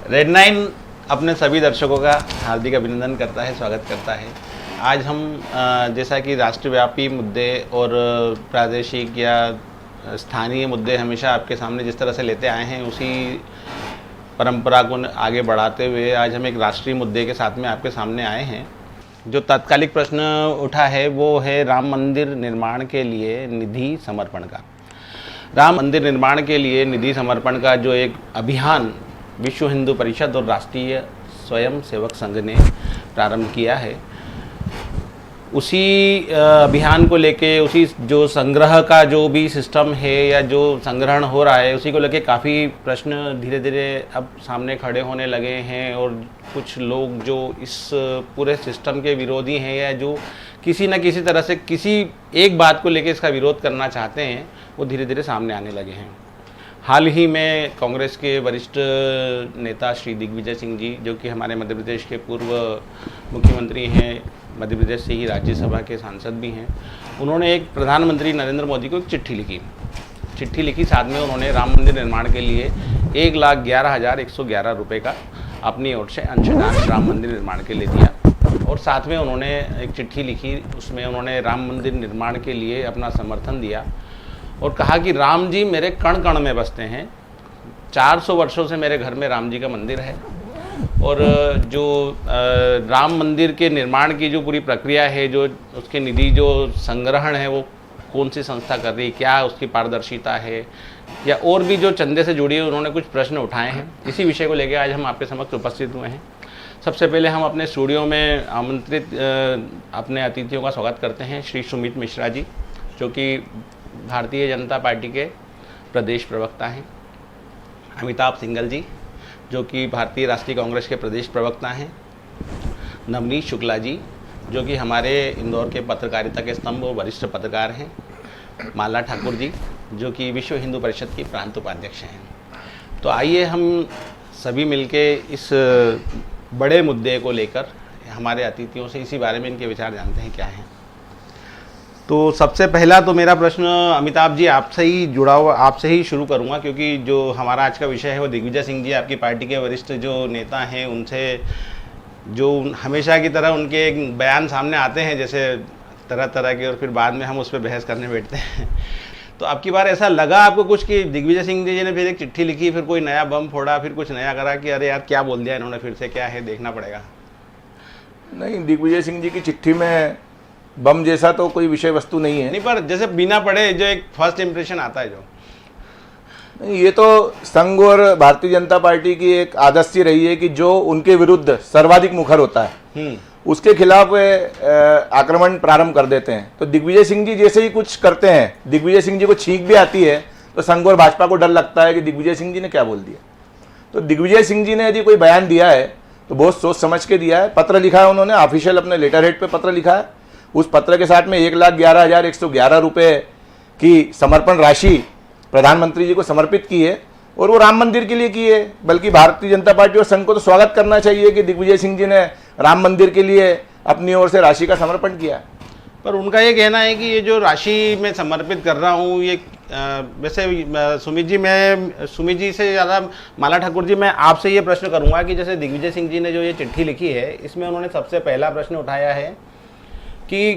Red 9 अपने सभी दर्शकों का हार्दिक अभिनंदन करता है, स्वागत करता है। आज हम जैसा कि राष्ट्रव्यापी मुद्दे और प्रादेशिक या स्थानीय मुद्दे हमेशा आपके सामने जिस तरह से लेते आए हैं, उसी परंपरा को आगे बढ़ाते हुए आज हम एक राष्ट्रीय मुद्दे के साथ में आपके सामने आए हैं। जो तात्कालिक प्रश्न उठा है वो है राम मंदिर निर्माण के लिए निधि समर्पण का। राम मंदिर निर्माण के लिए निधि समर्पण का जो एक अभियान विश्व हिंदू परिषद और राष्ट्रीय स्वयं सेवक संघ ने प्रारंभ किया है, उसी अभियान को लेके, उसी जो संग्रह का जो भी सिस्टम है या जो संग्रहण हो रहा है, उसी को लेके काफ़ी प्रश्न धीरे धीरे अब सामने खड़े होने लगे हैं। और कुछ लोग जो इस पूरे सिस्टम के विरोधी हैं या जो किसी न किसी तरह से किसी एक बात को लेके इसका विरोध करना चाहते हैं, वो धीरे धीरे सामने आने लगे हैं। हाल ही में कांग्रेस के वरिष्ठ नेता श्री दिग्विजय सिंह जी, जो कि हमारे मध्य प्रदेश के पूर्व मुख्यमंत्री हैं, मध्य प्रदेश से ही राज्यसभा के सांसद भी हैं, उन्होंने एक प्रधानमंत्री नरेंद्र मोदी को एक चिट्ठी लिखी। साथ में उन्होंने राम मंदिर निर्माण के लिए 1,11,111 रुपये का अपनी ओर से अंशदान राम मंदिर निर्माण के लिए दिया। और साथ में उन्होंने एक चिट्ठी लिखी, उसमें उन्होंने राम मंदिर निर्माण के लिए अपना समर्थन दिया और कहा कि राम जी मेरे कण कण में बसते हैं। 400 वर्षों से मेरे घर में राम जी का मंदिर है और जो राम मंदिर के निर्माण की जो पूरी प्रक्रिया है, जो उसके निधि जो संग्रहण है, वो कौन सी संस्था कर रही है, क्या उसकी पारदर्शिता है, या और भी जो चंदे से जुड़ी है, उन्होंने कुछ प्रश्न उठाए हैं। इसी विषय को लेकर आज हम आपके समक्ष उपस्थित हुए हैं। सबसे पहले हम अपने स्टूडियो में आमंत्रित अपने अतिथियों का स्वागत करते हैं। श्री सुमित मिश्रा जी, जो कि भारतीय जनता पार्टी के प्रदेश प्रवक्ता हैं। अमिताभ सिंघल जी, जो कि भारतीय राष्ट्रीय कांग्रेस के प्रदेश प्रवक्ता हैं। नवनीत शुक्ला जी, जो कि हमारे इंदौर के पत्रकारिता के स्तंभ और वरिष्ठ पत्रकार हैं। माला ठाकुर जी, जो कि विश्व हिंदू परिषद की प्रांत उपाध्यक्ष हैं। तो आइए हम सभी मिलके इस बड़े मुद्दे को लेकर हमारे अतिथियों से इसी बारे में इनके विचार जानते हैं क्या हैं। तो सबसे पहला तो मेरा प्रश्न अमिताभ जी आपसे ही जुड़ा हुआ, आपसे ही शुरू करूंगा, क्योंकि जो हमारा आज का विषय है वो दिग्विजय सिंह जी, आपकी पार्टी के वरिष्ठ जो नेता हैं, उनसे जो हमेशा की तरह उनके एक बयान सामने आते हैं जैसे तरह तरह के, और फिर बाद में हम उस पर बहस करने बैठते हैं। तो अब की बार ऐसा लगा आपको कुछ कि दिग्विजय सिंह जी ने फिर एक चिट्ठी लिखी, फिर कोई नया बम फोड़ा, फिर कुछ नया करा कि अरे यार क्या बोल दिया इन्होंने, फिर से क्या है देखना पड़ेगा? नहीं, दिग्विजय सिंह जी की चिट्ठी में बम जैसा तो कोई विषय वस्तु नहीं है। नहीं, पर जैसे बिना पढ़े जो एक फर्स्ट इम्प्रेशन आता है, जो नहीं, ये तो संघ और भारतीय जनता पार्टी की एक आदत सी रही है कि जो उनके विरुद्ध सर्वाधिक मुखर होता है उसके खिलाफ आक्रमण प्रारंभ कर देते हैं। तो दिग्विजय सिंह जी जैसे ही कुछ करते हैं, दिग्विजय सिंह जी को छींक भी आती है तो संघ और भाजपा को डर लगता है कि दिग्विजय सिंह जी ने क्या बोल दिया। तो दिग्विजय सिंह जी ने यदि कोई बयान दिया है तो बहुत सोच समझ के दिया है। पत्र लिखा है उन्होंने, ऑफिशियल अपने लेटर हेड पे पत्र लिखा है। उस पत्र के साथ में 1,11,111 रुपये की समर्पण राशि प्रधानमंत्री जी को समर्पित की है, और वो राम मंदिर के लिए की है। बल्कि भारतीय जनता पार्टी और संघ को तो स्वागत करना चाहिए कि दिग्विजय सिंह जी ने राम मंदिर के लिए अपनी ओर से राशि का समर्पण किया। पर उनका ये कहना है कि ये जो राशि मैं समर्पित कर रहा हूँ, ये वैसे सुमित जी से ज़्यादा माला ठाकुर जी, मैं आपसे ये प्रश्न करूँगा कि जैसे दिग्विजय सिंह जी ने जो ये चिट्ठी लिखी है, इसमें उन्होंने सबसे पहला प्रश्न उठाया है कि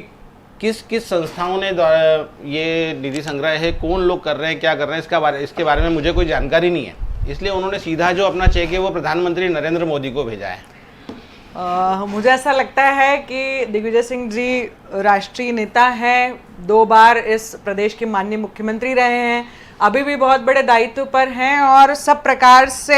किस किस संस्थाओं ने द्वारा ये निधि संग्रह है, कौन लोग कर रहे हैं, क्या कर रहे हैं, इसके बारे में मुझे कोई जानकारी नहीं है। इसलिए उन्होंने सीधा जो अपना चेक है वो प्रधानमंत्री नरेंद्र मोदी को भेजा है। मुझे ऐसा लगता है कि दिग्विजय सिंह जी राष्ट्रीय नेता हैं, 2 बार इस प्रदेश के माननीय मुख्यमंत्री रहे हैं, अभी भी बहुत बड़े दायित्व पर हैं और सब प्रकार से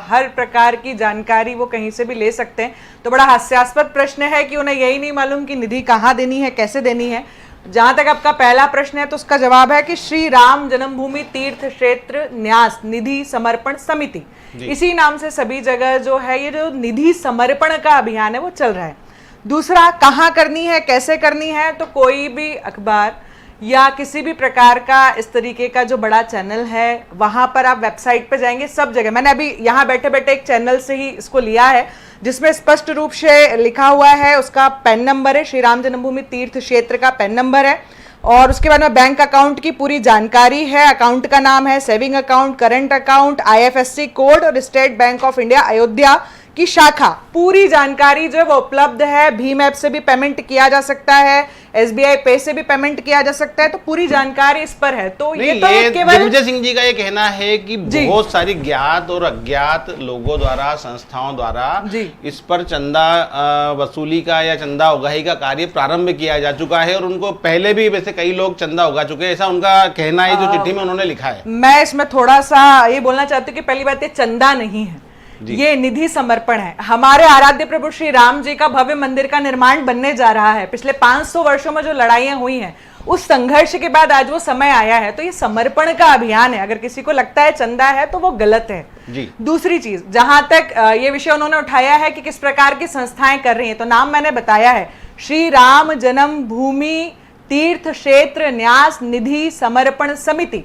हर प्रकार की जानकारी वो कहीं से भी ले सकते हैं। तो बड़ा हास्यास्पद प्रश्न है कि उन्हें यही नहीं मालूम कि निधि कहाँ देनी है, कैसे देनी है। जहाँ तक आपका पहला प्रश्न है तो उसका जवाब है कि श्री राम जन्मभूमि तीर्थ क्षेत्र न्यास निधि समर्पण समिति, इसी नाम से सभी जगह जो है ये जो निधि समर्पण का अभियान है वो चल रहा है। दूसरा, कहाँ करनी है, कैसे करनी है, तो कोई भी अखबार या किसी भी प्रकार का इस तरीके का जो बड़ा चैनल है, वहां पर आप वेबसाइट पे जाएंगे, सब जगह, मैंने अभी यहाँ बैठे बैठे एक चैनल से ही इसको लिया है जिसमें स्पष्ट रूप से लिखा हुआ है, उसका पैन नंबर है, श्री राम जन्मभूमि तीर्थ क्षेत्र का पैन नंबर है, और उसके बाद में बैंक अकाउंट की पूरी जानकारी है। अकाउंट का नाम है saving account, current account, IFSC code और State Bank of India Ayodhya की शाखा। पूरी जानकारी जो है वो उपलब्ध है। भीम ऐप से भी पेमेंट किया जा सकता है, एसबीआई पे से भी पेमेंट किया जा सकता है, तो पूरी जानकारी इस पर है। तो ये तो केवल दिग्विजय सिंह जी का ये कहना है कि बहुत सारी ज्ञात और अज्ञात लोगों द्वारा, संस्थाओं द्वारा इस पर चंदा वसूली का या चंदा उगाही का कार्य प्रारंभ किया जा चुका है और उनको पहले भी वैसे कई लोग चंदा उगा चुके हैं, ऐसा उनका कहना है जो चिट्ठी में उन्होंने लिखा है। मैं इसमें थोड़ा सा ये बोलना चाहती हूँ कि पहली बात, ये चंदा नहीं है, ये निधि समर्पण है। हमारे आराध्य प्रभु श्री राम जी का भव्य मंदिर का निर्माण बनने जा रहा है। पिछले 500 वर्षों में जो लड़ाइयां हुई हैं, उस संघर्ष के बाद आज वो समय आया है, तो ये समर्पण का अभियान है। अगर किसी को लगता है चंदा है तो वो गलत है जी। दूसरी चीज, जहां तक ये विषय उन्होंने उठाया है कि किस प्रकार की संस्थाएं कर रही हैं, तो नाम मैंने बताया है, श्री राम जन्म भूमि तीर्थ क्षेत्र न्यास निधि समर्पण समिति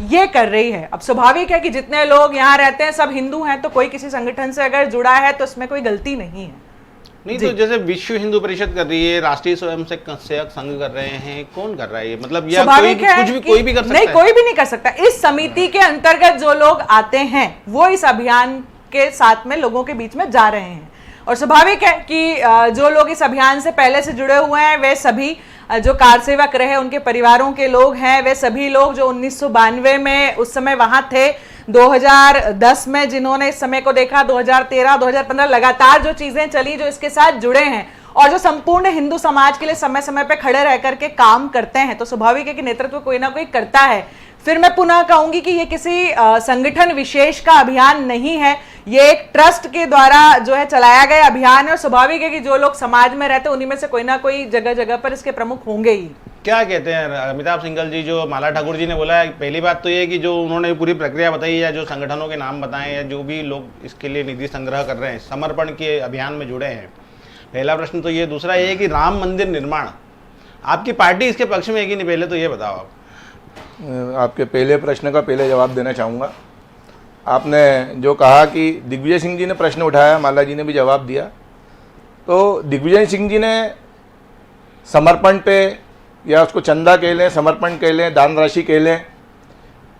ये कर रही है। अब स्वाभाविक है कि जितने लोग यहाँ रहते हैं सब हिंदू हैं, तो कोई किसी संगठन से अगर जुड़ा है तो इसमें कोई गलती नहीं है। नहीं तो जैसे विश्व हिंदू परिषद कर रही है, राष्ट्रीय स्वयंसेवक संघ कर रहे हैं, कौन कर रहा है ये? मतलब या कोई भी कर सकता है? नहीं, कोई भी नहीं कर सकता। इस समिति के अंतर्गत जो लोग आते हैं वो इस अभियान के साथ में लोगों के बीच में जा रहे हैं, और स्वाभाविक है कि जो लोग इस अभियान से पहले से जुड़े हुए हैं, वे सभी जो कार सेवक रहे उनके परिवारों के लोग हैं, वे सभी लोग जो 1992 में उस समय वहां थे, 2010 में जिन्होंने इस समय को देखा, 2013, 2015 लगातार जो चीजें चली, जो इसके साथ जुड़े हैं और जो संपूर्ण हिंदू समाज के लिए समय समय पे खड़े रह करके काम करते हैं, तो स्वाभाविक है कि नेतृत्व कोई ना कोई करता है। फिर मैं पुनः कहूंगी कि ये किसी संगठन विशेष का अभियान नहीं है, ये एक ट्रस्ट के द्वारा जो है चलाया गया अभियान है, और स्वाभाविक है कि जो लोग समाज में रहते हैं उन्हीं में से कोई ना कोई जगह जगह पर इसके प्रमुख होंगे ही। क्या कहते हैं अमिताभ सिंघल जी? जो माला ठाकुर जी ने बोला है, पहली बात तो ये कि जो उन्होंने पूरी प्रक्रिया बताई या जो संगठनों के नाम बताए या जो भी लोग इसके लिए निधि संग्रह कर रहे हैं, समर्पण के अभियान में जुड़े हैं, पहला प्रश्न तो ये। दूसरा ये कि राम मंदिर निर्माण, आपकी पार्टी इसके पक्ष में है कि नहीं? पहले तो ये बताओ आप। आपके पहले प्रश्न का पहले जवाब देना चाहूँगा। आपने जो कहा कि दिग्विजय सिंह जी ने प्रश्न उठाया, माला जी ने भी जवाब दिया, तो दिग्विजय सिंह जी ने समर्पण पे या उसको चंदा कह लें, समर्पण कह लें, दान राशि कह लें,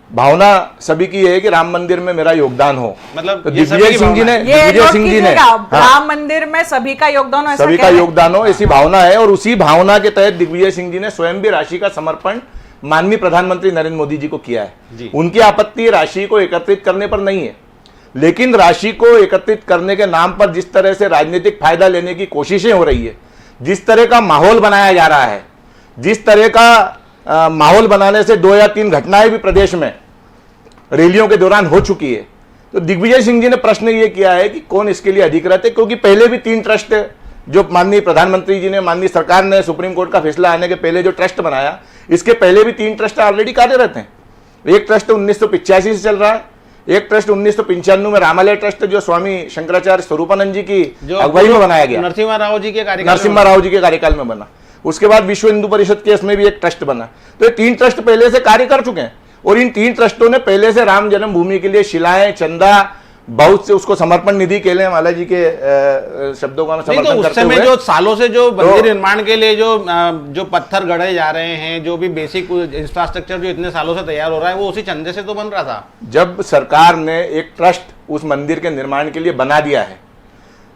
भावना सभी की है कि राम मंदिर में मेरा योगदान हो। मतलब तो दिग्विजय सिंह जी ने राम मंदिर में सभी का योगदान हो, सभी का योगदान हो, ऐसी भावना है, और उसी भावना के तहत दिग्विजय सिंह जी ने स्वयं भी राशि का समर्पण माननीय प्रधानमंत्री नरेंद्र मोदी जी को किया है। उनकी आपत्ति राशि को एकत्रित करने पर नहीं है, लेकिन राशि को एकत्रित करने के नाम पर जिस तरह से राजनीतिक फायदा लेने की कोशिशें हो रही है, जिस तरह का माहौल बनाया जा रहा है, जिस तरह का माहौल बनाने से 2 या 3 घटनाएं भी प्रदेश में रैलियों के दौरान हो चुकी है, तो दिग्विजय सिंह जी ने प्रश्न ये किया है कि कौन इसके लिए अधिकृत है, क्योंकि पहले भी 3 ट्रस्ट जो माननीय प्रधानमंत्री जी ने, माननीय सरकार ने सुप्रीम कोर्ट का फैसला आने के पहले जो ट्रस्ट बनाया, इसके पहले भी 3 ट्रस्ट ऑलरेडी कार्यरत हैं। एक ट्रस्ट 1985 से चल रहा है, एक ट्रस्ट 1995 में रामालय ट्रस्ट जो स्वामी शंकराचार्य स्वरूपानंद जी की अगुवाई में बनाया गया, नरसिम्हा राव जी के कार्यकाल में बना। उसके बाद विश्व हिंदू परिषद केस में भी एक ट्रस्ट बना। तो ये 3 ट्रस्ट पहले से कार्य कर चुके हैं, और इन 3 ट्रस्टों ने पहले से राम जन्मभूमि के लिए शिलाएं, चंदा, बहुत से उसको समर्पण निधि के लिए, माला जी के शब्दों का समर्थन करते हुए, जो सालों से जो मंदिर निर्माण के लिए जो पत्थर गढ़े जा रहे हैं, जो भी बेसिक इंफ्रास्ट्रक्चर जो इतने सालों से तैयार हो रहा है, वो उसी चंदे से तो बन रहा था। जब सरकार ने एक ट्रस्ट उस मंदिर के निर्माण के लिए बना दिया है,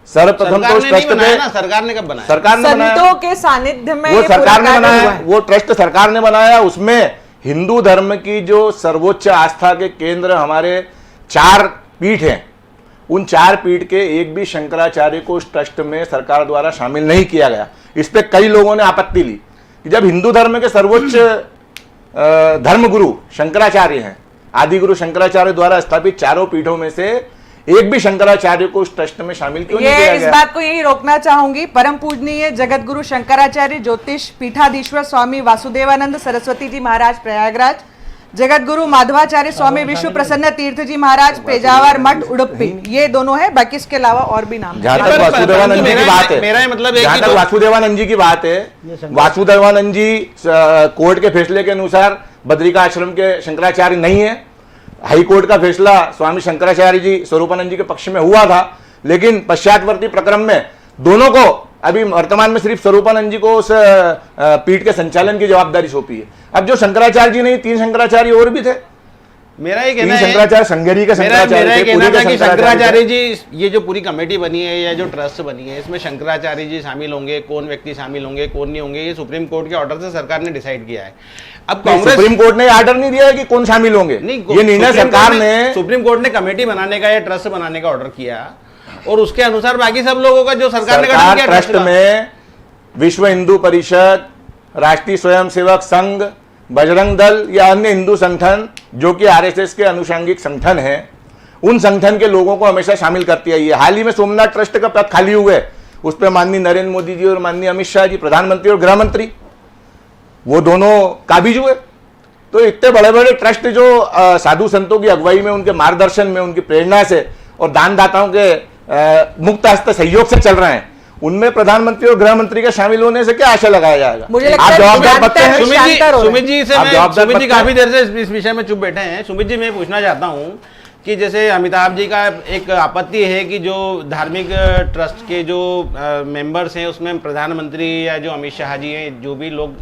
सर्वप्रथम तो ट्रस्ट में सरकार ने कब बनाया? सरकार ने बनाया, संतों के सानिध्य में वो सरकार ने बनाया, वो ट्रस्ट सरकार ने बनाया। उसमें हिंदू धर्म की जो सर्वोच्च आस्था के केंद्र हमारे 4 पीठ हैं, उन 4 पीठ के एक भी शंकराचार्य को उस ट्रस्ट में सरकार द्वारा शामिल नहीं किया गया। इस पे कई लोगों ने आपत्ति ली कि जब हिंदू धर्म के सर्वोच्च धर्मगुरु शंकराचार्य हैं, आदि गुरु शंकराचार्य द्वारा स्थापित 4 पीठों में से एक भी शंकराचार्य को उस ट्रस्ट में शामिल क्यों नहीं किया गया? इस बात को यही रोकना चाहूंगी। परम पूजनीय जगत गुरु शंकराचार्य ज्योतिष पीठाधीश्वर स्वामी वासुदेवानंद सरस्वती जी महाराज प्रयागराज, जगत गुरु माधवाचार्य स्वामी विश्व प्रसन्न तीर्थ जी महाराज पेजावर मठ उडुपी, ये दोनों है। बाकी इसके अलावा और भी नाम। जहां तक वासुदेवानंद जी की बात है, मेरा मतलब जहां तक वासुदेवानंद जी की बात है, वासुदेवानंद जी कोर्ट के फैसले के अनुसार बद्रिका आश्रम के शंकराचार्य नहीं है। हाई कोर्ट का फैसला स्वामी शंकराचार्य जी स्वरूपानंद जी के पक्ष में हुआ था, लेकिन पश्चातवर्ती प्रक्रम में दोनों को अभी वर्तमान में सिर्फ स्वरूपानंद जी को उस पीठ के संचालन की जवाबदारी सौंपी है। अब जो शंकराचार्य जी नहीं, 3 शंकराचार्य और भी थे। मेरा ये कहना है, शंकराचार्य संगेरी का शंकराचार्य मेरा ये थे, कहना पूरी था के कि शंकराचार्य शंकराचार्य जी, ये जो पूरी कमेटी बनी है या जो ट्रस्ट बनी है, इसमें शंकराचार्य जी शामिल होंगे, कौन व्यक्ति शामिल होंगे, कौन नहीं होंगे, ये सुप्रीम कोर्ट के ऑर्डर से सरकार ने डिसाइड किया है। अब कांग्रेस, सुप्रीम कोर्ट ने ऑर्डर नहीं दिया है कि कौन शामिल होंगे, ये निर्णय सरकार ने, सुप्रीम कोर्ट ने कमेटी बनाने का या ट्रस्ट बनाने का ऑर्डर किया और उसके अनुसार बाकी सब लोगों का जो सरकार ने गठन किया ट्रस्ट में विश्व हिंदू परिषद, राष्ट्रीय स्वयंसेवक संघ, बजरंग दल या अन्य हिंदू संगठन जो कि आरएसएस के अनुषंगिक संगठन हैं, उन संगठन के लोगों को हमेशा शामिल करती आई है। हाल ही में सोमनाथ ट्रस्ट का पद खाली हुए, उस पर माननीय नरेंद्र मोदी जी और माननीय अमित शाह जी, प्रधानमंत्री और गृह मंत्री, वो दोनों काबिज हुए। तो इतने बड़े बड़े ट्रस्ट जो साधु संतों की अगुवाई में, उनके मार्गदर्शन में, उनकी प्रेरणा से और दानदाताओं के मुक्त हस्त सहयोग से चल रहे हैं, उनमें प्रधानमंत्री और गृह मंत्री के शामिल होने से क्या आशा लगाया जाएगा? मुझे लगता आप है जवाबदार बनते हैं। सुमित जी काफी देर से इस विषय में चुप बैठे हैं। सुमित जी, मैं पूछना चाहता हूं कि जैसे अमिताभ जी का एक आपत्ति है कि जो धार्मिक ट्रस्ट के जो मेंबर्स हैं उसमें प्रधानमंत्री या जो अमित शाह जी हैं, जो भी लोग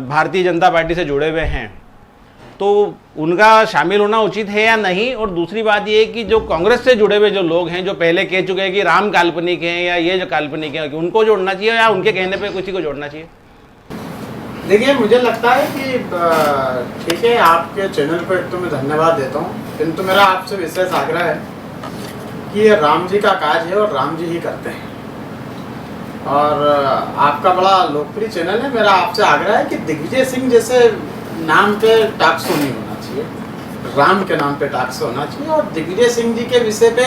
भारतीय जनता पार्टी से जुड़े हुए हैं, तो उनका शामिल होना उचित है या नहीं? और दूसरी बात ये कि जो कांग्रेस से जुड़े हुए जो लोग हैं, जो पहले कह चुके हैं कि राम काल्पनिक हैं या ये जो काल्पनिक है, कि उनको जोड़ना चाहिए या उनके कहने पे किसी को जोड़ना चाहिए? देखिए, मुझे लगता है कि ठीक है, आपके चैनल को एक तो मैं धन्यवाद देता हूँ, किंतु मेरा आपसे विशेष आग्रह है कि ये राम जी का काज है और राम जी ही करते हैं। और आपका बड़ा लोकप्रिय चैनल है, मेरा आपसे आग्रह है कि दिग्विजय सिंह जैसे नाम पे टॉक शो नहीं होना चाहिए, राम के नाम पे टॉक शो होना चाहिए। और दिग्विजय सिंह जी के विषय पे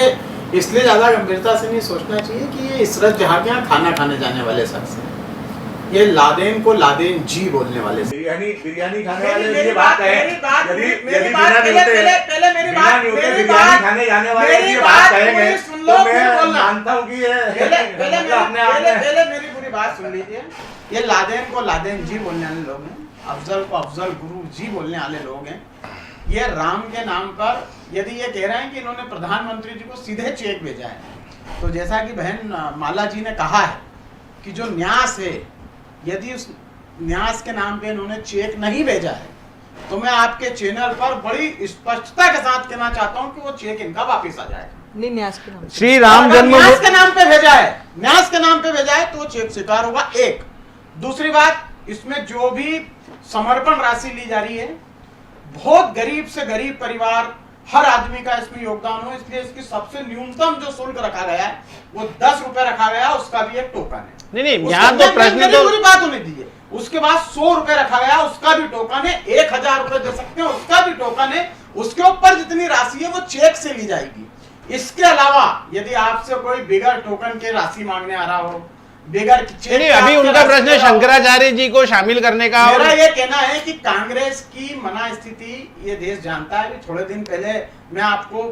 इसलिए ज़्यादा गंभीरता से नहीं सोचना चाहिए कि ये इशरत जहाँ के यहाँ खाना खाने जाने वाले शख्स हैं, ये लादेन को लादेन जी बोलने वाले। बिरयानी खाने वाले वाले ये बात है, मेरी बात पहले मेरी बात खाने जाने वाले ये बात कहेंगे तो मैं मानता हूँ कि पहले मेरी पूरी बात सुन लीजिए। ये लादेन को लादेन जी बोलने वाले लोग हैं, अफजल को अफजल गुरु जी बोलने वाले लोग हैं। ये राम के नाम पर यदि ये कह रहे हैं कि इन्होंने प्रधानमंत्री जी को सीधे चेक भेजा है, तो जैसा कि बहन माला जी ने कहा है कि जो न्यास है, यदि उस न्यास के नाम पे इन्होंने चेक नहीं भेजा है, तो मैं आपके चैनल पर बड़ी स्पष्टता के साथ कहना चाहता हूं कि वो चेक इनका वापस आ जाएगा। नहीं, न्यास के नाम, श्री राम जन्म न्यास के नाम पे भेजा है, न्यास के नाम पे भेजा है तो चेक स्वीकार होगा। एक दूसरी बात, इसमें जो भी समर्पण राशि ली जा रही है, बहुत गरीब से गरीब परिवार, हर आदमी का इसमें योगदान हो, इसलिए इसकी सबसे न्यूनतम जो शुल्क रखा गया है वो 10 रुपए रखा गया, उसका भी एक टोकन है। नहीं, यहाँ तो प्रश्न तो पूरी बात होने दीजिए। उसके बाद 100 रुपए रखा गया, उसका भी टोकन है। 1000 रुपए दे सकते हैं, उसका भी टोकन है। उसके ऊपर जितनी राशि है वो चेक से ली जाएगी। इसके अलावा यदि आपसे कोई बिगर टोकन के राशि मांगने आ रहा हो, बिगर चेक, नहीं, अभी उनका प्रश्न है शंकराचार्य जी को शामिल करने का। मेरा ये कहना है कि कांग्रेस की मना स्थिति ये देश जानता है। थोड़े दिन पहले मैं आपको